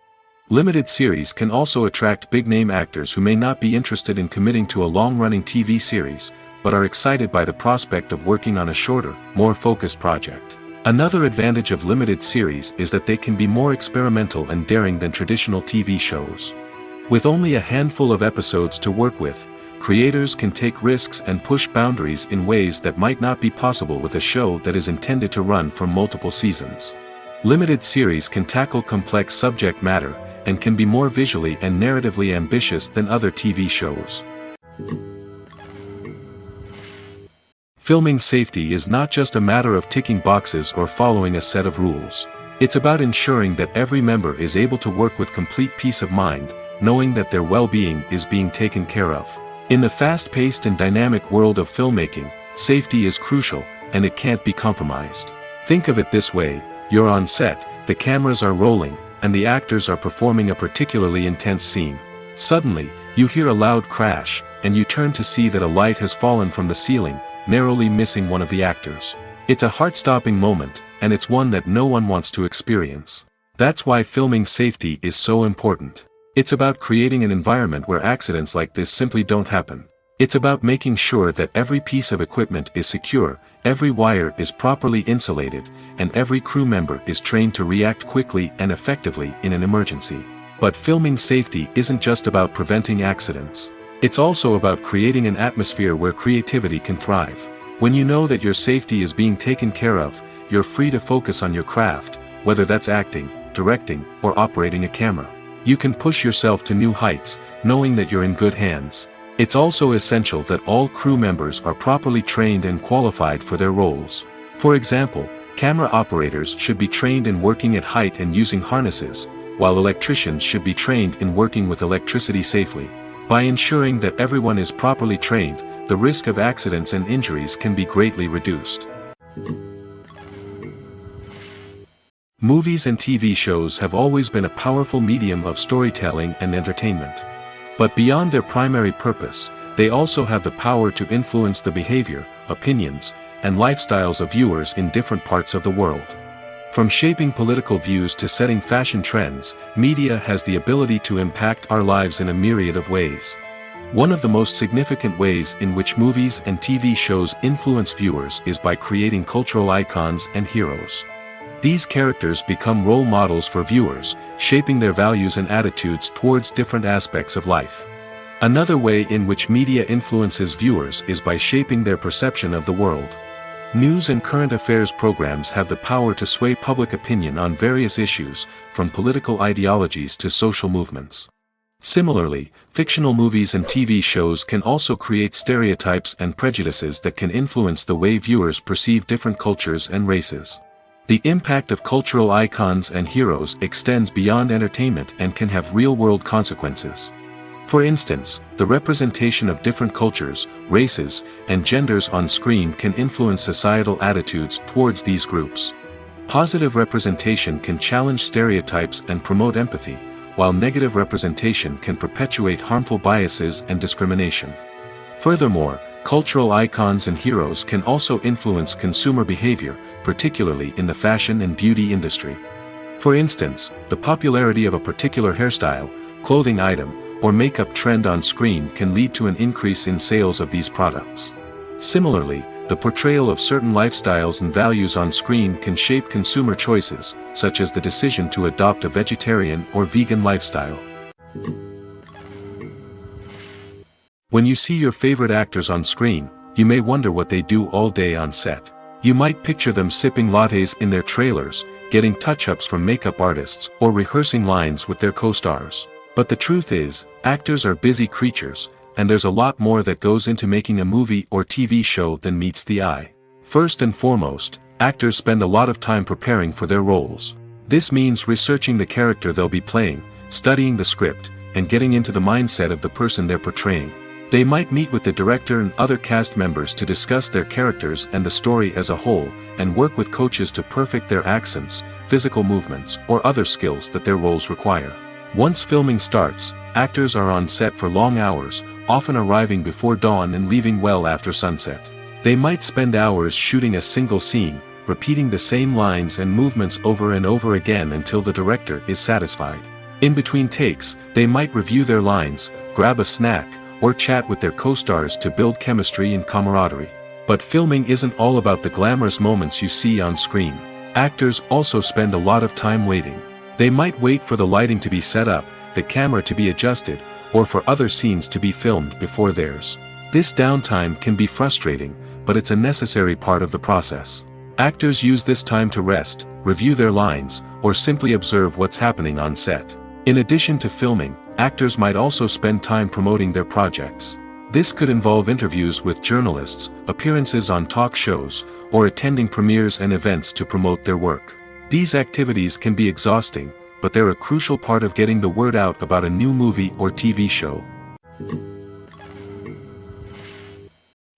Limited series can also attract big-name actors who may not be interested in committing to a long-running TV series, but are excited by the prospect of working on a shorter, more focused project. Another advantage of limited series is that they can be more experimental and daring than traditional TV shows. With only a handful of episodes to work with, creators can take risks and push boundaries in ways that might not be possible with a show that is intended to run for multiple seasons. Limited series can tackle complex subject matter, and can be more visually and narratively ambitious than other TV shows. Filming safety is not just a matter of ticking boxes or following a set of rules. It's about ensuring that every member is able to work with complete peace of mind, knowing that their well-being is being taken care of. In the fast-paced and dynamic world of filmmaking, safety is crucial, and it can't be compromised. Think of it this way: you're on set, the cameras are rolling, and the actors are performing a particularly intense scene. Suddenly, you hear a loud crash, and you turn to see that a light has fallen from the ceiling, narrowly missing one of the actors. It's a heart-stopping moment, and it's one that no one wants to experience. That's why filming safety is so important. It's about creating an environment where accidents like this simply don't happen. It's about making sure that every piece of equipment is secure, every wire is properly insulated, and every crew member is trained to react quickly and effectively in an emergency. But filming safety isn't just about preventing accidents. It's also about creating an atmosphere where creativity can thrive. When you know that your safety is being taken care of, you're free to focus on your craft, whether that's acting, directing, or operating a camera. You can push yourself to new heights, knowing that you're in good hands. It's also essential that all crew members are properly trained and qualified for their roles. For example, camera operators should be trained in working at height and using harnesses, while electricians should be trained in working with electricity safely. By ensuring that everyone is properly trained, the risk of accidents and injuries can be greatly reduced. Movies and TV shows have always been a powerful medium of storytelling and entertainment. But beyond their primary purpose, they also have the power to influence the behavior, opinions, and lifestyles of viewers in different parts of the world. From shaping political views to setting fashion trends, media has the ability to impact our lives in a myriad of ways. One of the most significant ways in which movies and TV shows influence viewers is by creating cultural icons and heroes. These characters become role models for viewers, shaping their values and attitudes towards different aspects of life. Another way in which media influences viewers is by shaping their perception of the world. News and current affairs programs have the power to sway public opinion on various issues, from political ideologies to social movements. Similarly, fictional movies and TV shows can also create stereotypes and prejudices that can influence the way viewers perceive different cultures and races. The impact of cultural icons and heroes extends beyond entertainment and can have real-world consequences. For instance, the representation of different cultures, races, and genders on screen can influence societal attitudes towards these groups. Positive representation can challenge stereotypes and promote empathy, while negative representation can perpetuate harmful biases and discrimination. Furthermore, cultural icons and heroes can also influence consumer behavior, particularly in the fashion and beauty industry. For instance, the popularity of a particular hairstyle, clothing item, or makeup trend on screen can lead to an increase in sales of these products. Similarly, the portrayal of certain lifestyles and values on screen can shape consumer choices, such as the decision to adopt a vegetarian or vegan lifestyle. When you see your favorite actors on screen, you may wonder what they do all day on set. You might picture them sipping lattes in their trailers, getting touch-ups from makeup artists, or rehearsing lines with their co-stars. But the truth is, actors are busy creatures, and there's a lot more that goes into making a movie or TV show than meets the eye. First and foremost, actors spend a lot of time preparing for their roles. This means researching the character they'll be playing, studying the script, and getting into the mindset of the person they're portraying. They might meet with the director and other cast members to discuss their characters and the story as a whole, and work with coaches to perfect their accents, physical movements, or other skills that their roles require. Once filming starts, actors are on set for long hours, often arriving before dawn and leaving well after sunset. They might spend hours shooting a single scene, repeating the same lines and movements over and over again until the director is satisfied. In between takes, they might review their lines, grab a snack, or chat with their co-stars to build chemistry and camaraderie. But filming isn't all about the glamorous moments you see on screen. Actors also spend a lot of time waiting. They might wait for the lighting to be set up, the camera to be adjusted, or for other scenes to be filmed before theirs. This downtime can be frustrating, but it's a necessary part of the process. Actors use this time to rest, review their lines, or simply observe what's happening on set. In addition to filming, actors might also spend time promoting their projects. This could involve interviews with journalists, appearances on talk shows, or attending premieres and events to promote their work. These activities can be exhausting, but they're a crucial part of getting the word out about a new movie or TV show.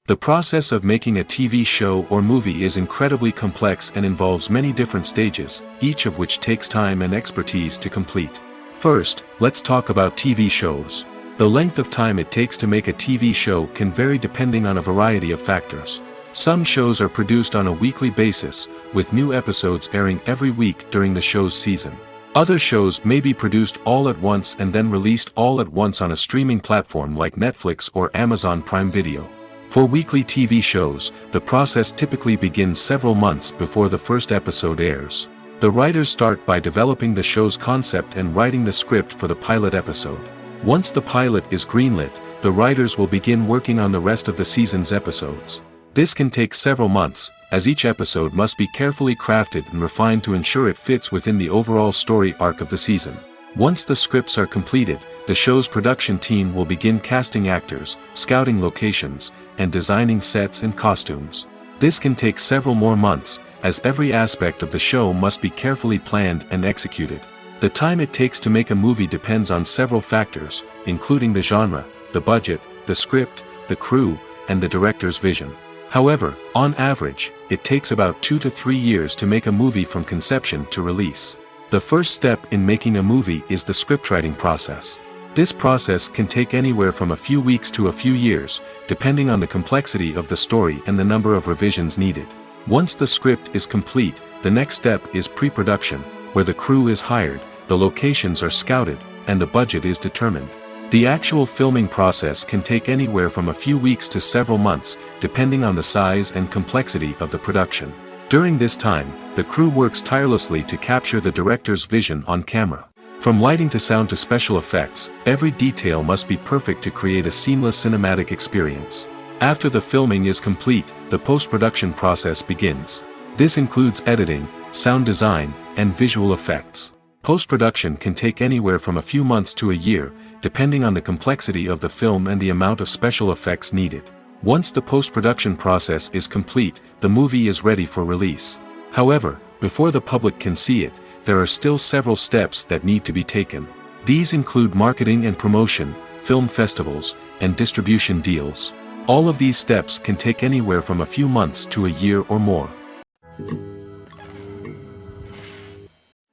The process of making a TV show or movie is incredibly complex and involves many different stages, each of which takes time and expertise to complete. First, let's talk about TV shows. The length of time it takes to make a TV show can vary depending on a variety of factors. Some shows are produced on a weekly basis, with new episodes airing every week during the show's season. Other shows may be produced all at once and then released all at once on a streaming platform like Netflix or Amazon Prime Video. For weekly TV shows, the process typically begins several months before the first episode airs. The writers start by developing the show's concept and writing the script for the pilot episode. Once the pilot is greenlit, the writers will begin working on the rest of the season's episodes. This can take several months, as each episode must be carefully crafted and refined to ensure it fits within the overall story arc of the season. Once the scripts are completed, the show's production team will begin casting actors, scouting locations, and designing sets and costumes. This can take several more months, as every aspect of the show must be carefully planned and executed. The time it takes to make a movie depends on several factors, including the genre, the budget, the script, the crew, and the director's vision. However, on average, it takes about 2 to 3 years to make a movie from conception to release. The first step in making a movie is the scriptwriting process. This process can take anywhere from a few weeks to a few years, depending on the complexity of the story and the number of revisions needed. Once the script is complete, the next step is pre-production, where the crew is hired, the locations are scouted, and the budget is determined. The actual filming process can take anywhere from a few weeks to several months, depending on the size and complexity of the production. During this time, the crew works tirelessly to capture the director's vision on camera. From lighting to sound to special effects, every detail must be perfect to create a seamless cinematic experience. After the filming is complete, the post-production process begins. This includes editing, sound design, and visual effects. Post-production can take anywhere from a few months to a year, depending on the complexity of the film and the amount of special effects needed. Once the post-production process is complete, the movie is ready for release. However, before the public can see it, there are still several steps that need to be taken. These include marketing and promotion, film festivals, and distribution deals. All of these steps can take anywhere from a few months to a year or more.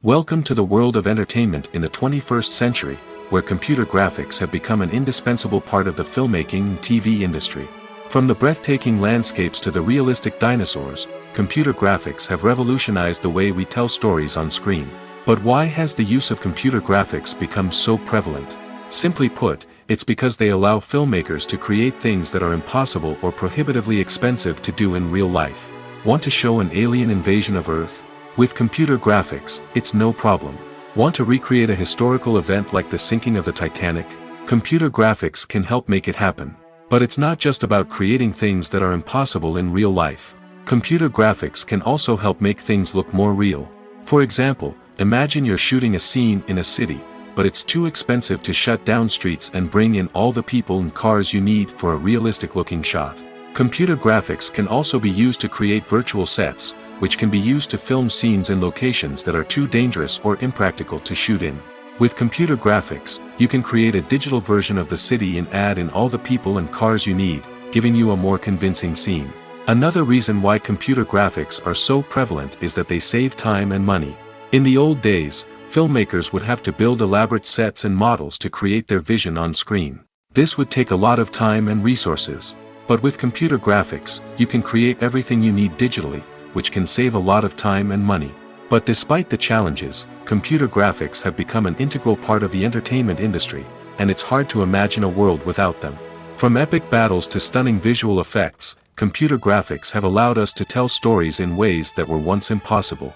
Welcome to the world of entertainment in the 21st century, where computer graphics have become an indispensable part of the filmmaking and TV industry. From the breathtaking landscapes to the realistic dinosaurs, computer graphics have revolutionized the way we tell stories on screen. But why has the use of computer graphics become so prevalent? Simply put, it's because they allow filmmakers to create things that are impossible or prohibitively expensive to do in real life. Want to show an alien invasion of Earth? With computer graphics, it's no problem. Want to recreate a historical event like the sinking of the Titanic? Computer graphics can help make it happen. But it's not just about creating things that are impossible in real life. Computer graphics can also help make things look more real. For example, imagine you're shooting a scene in a city, but it's too expensive to shut down streets and bring in all the people and cars you need for a realistic-looking shot. Computer graphics can also be used to create virtual sets, which can be used to film scenes in locations that are too dangerous or impractical to shoot in. With computer graphics, you can create a digital version of the city and add in all the people and cars you need, giving you a more convincing scene. Another reason why computer graphics are so prevalent is that they save time and money. In the old days, filmmakers would have to build elaborate sets and models to create their vision on screen. This would take a lot of time and resources. But with computer graphics, you can create everything you need digitally, which can save a lot of time and money. But despite the challenges, computer graphics have become an integral part of the entertainment industry, and it's hard to imagine a world without them. From epic battles to stunning visual effects, computer graphics have allowed us to tell stories in ways that were once impossible.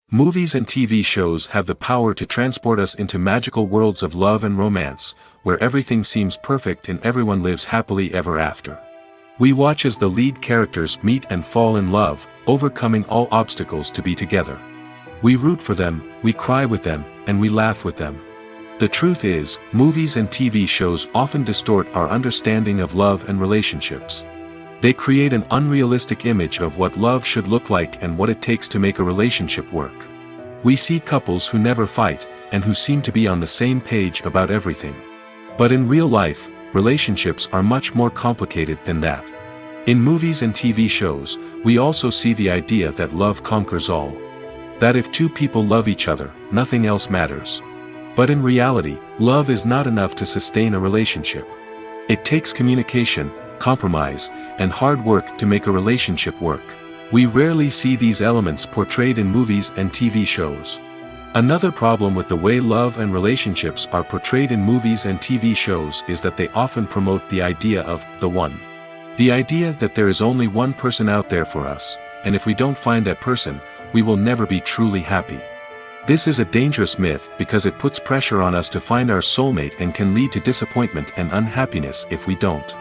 Movies and TV shows have the power to transport us into magical worlds of love and romance, where everything seems perfect and everyone lives happily ever after. We watch as the lead characters meet and fall in love, overcoming all obstacles to be together. We root for them, we cry with them, and we laugh with them. The truth is, movies and TV shows often distort our understanding of love and relationships. They create an unrealistic image of what love should look like and what it takes to make a relationship work. We see couples who never fight, and who seem to be on the same page about everything. But in real life, relationships are much more complicated than that. In movies and TV shows, we also see the idea that love conquers all. That if two people love each other, nothing else matters. But in reality, love is not enough to sustain a relationship. It takes communication, compromise, and hard work to make a relationship work. We rarely see these elements portrayed in movies and TV shows. Another problem with the way love and relationships are portrayed in movies and TV shows is that they often promote the idea of the one. The idea that there is only one person out there for us, and if we don't find that person, we will never be truly happy. This is a dangerous myth because it puts pressure on us to find our soulmate and can lead to disappointment and unhappiness if we don't.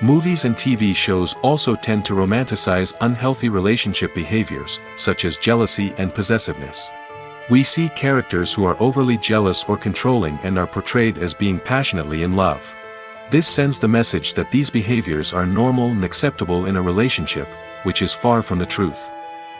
Movies and TV shows also tend to romanticize unhealthy relationship behaviors, such as jealousy and possessiveness. We see characters who are overly jealous or controlling and are portrayed as being passionately in love. This sends the message that these behaviors are normal and acceptable in a relationship, which is far from the truth.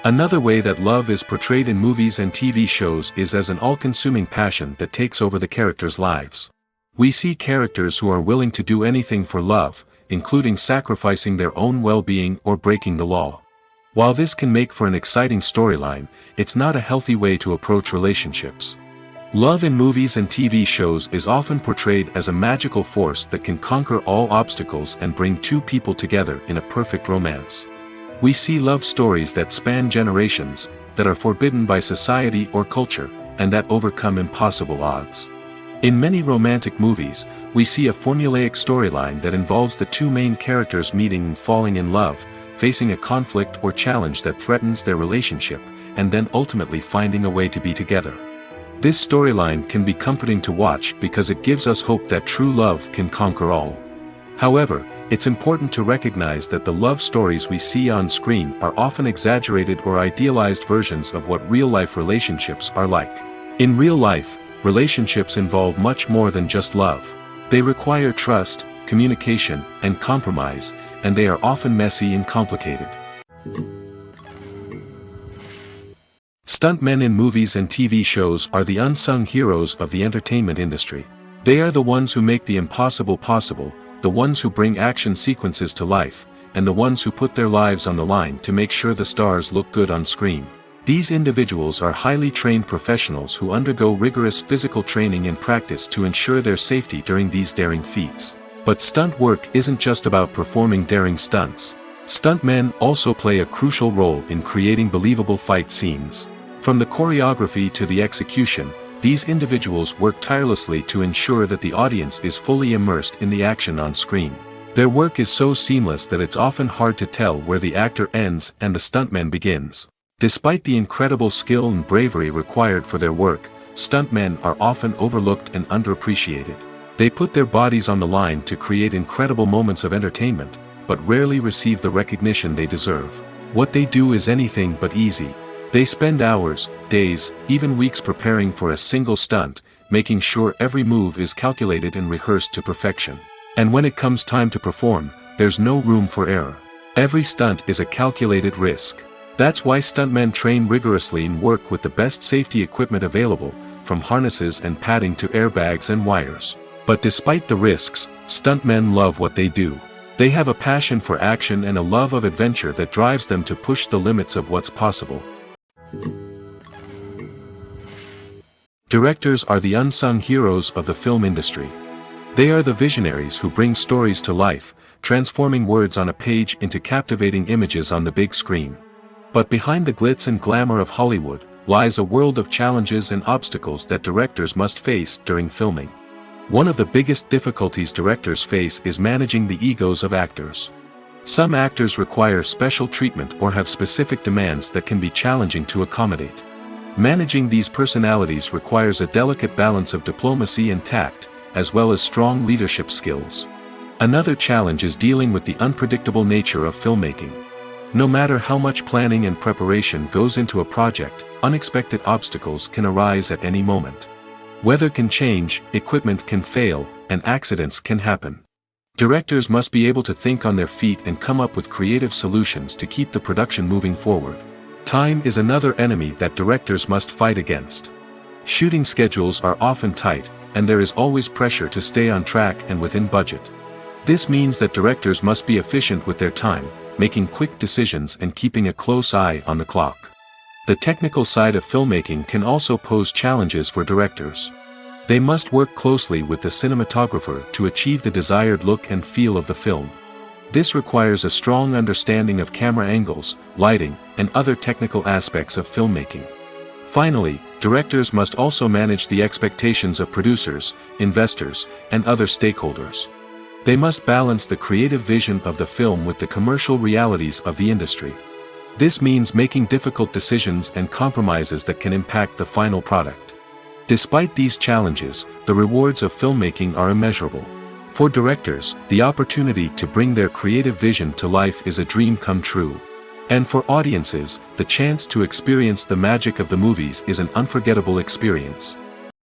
Another way that love is portrayed in movies and TV shows is as an all-consuming passion that takes over the characters' lives. We see characters who are willing to do anything for love, including sacrificing their own well-being or breaking the law. While this can make for an exciting storyline, it's not a healthy way to approach relationships. Love in movies and TV shows is often portrayed as a magical force that can conquer all obstacles and bring two people together in a perfect romance. We see love stories that span generations, that are forbidden by society or culture, and that overcome impossible odds. In many romantic movies, we see a formulaic storyline that involves the two main characters meeting and falling in love, facing a conflict or challenge that threatens their relationship, and then ultimately finding a way to be together. This storyline can be comforting to watch because it gives us hope that true love can conquer all. However, it's important to recognize that the love stories we see on screen are often exaggerated or idealized versions of what real-life relationships are like. In real life, relationships involve much more than just love. They require trust, communication, and compromise, and they are often messy and complicated. Stuntmen in movies and TV shows are the unsung heroes of the entertainment industry. They are the ones who make the impossible possible, the ones who bring action sequences to life, and the ones who put their lives on the line to make sure the stars look good on screen. These individuals are highly trained professionals who undergo rigorous physical training and practice to ensure their safety during these daring feats. But stunt work isn't just about performing daring stunts. Stuntmen also play a crucial role in creating believable fight scenes. From the choreography to the execution, these individuals work tirelessly to ensure that the audience is fully immersed in the action on screen. Their work is so seamless that it's often hard to tell where the actor ends and the stuntman begins. Despite the incredible skill and bravery required for their work, stuntmen are often overlooked and underappreciated. They put their bodies on the line to create incredible moments of entertainment, but rarely receive the recognition they deserve. What they do is anything but easy. They spend hours, days, even weeks preparing for a single stunt, making sure every move is calculated and rehearsed to perfection. And when it comes time to perform, there's no room for error. Every stunt is a calculated risk. That's why stuntmen train rigorously and work with the best safety equipment available, from harnesses and padding to airbags and wires. But despite the risks, stuntmen love what they do. They have a passion for action and a love of adventure that drives them to push the limits of what's possible. Directors are the unsung heroes of the film industry. They are the visionaries who bring stories to life, transforming words on a page into captivating images on the big screen. But behind the glitz and glamour of Hollywood lies a world of challenges and obstacles that directors must face during filming. One of the biggest difficulties directors face is managing the egos of actors. Some actors require special treatment or have specific demands that can be challenging to accommodate. Managing these personalities requires a delicate balance of diplomacy and tact, as well as strong leadership skills. Another challenge is dealing with the unpredictable nature of filmmaking. No matter how much planning and preparation goes into a project, unexpected obstacles can arise at any moment. Weather can change, equipment can fail, and accidents can happen. Directors must be able to think on their feet and come up with creative solutions to keep the production moving forward. Time is another enemy that directors must fight against. Shooting schedules are often tight, and there is always pressure to stay on track and within budget. This means that directors must be efficient with their time, making quick decisions and keeping a close eye on the clock. The technical side of filmmaking can also pose challenges for directors. They must work closely with the cinematographer to achieve the desired look and feel of the film. This requires a strong understanding of camera angles, lighting, and other technical aspects of filmmaking. Finally, directors must also manage the expectations of producers, investors, and other stakeholders. They must balance the creative vision of the film with the commercial realities of the industry. This means making difficult decisions and compromises that can impact the final product. Despite these challenges, the rewards of filmmaking are immeasurable. For directors, the opportunity to bring their creative vision to life is a dream come true. And for audiences, the chance to experience the magic of the movies is an unforgettable experience.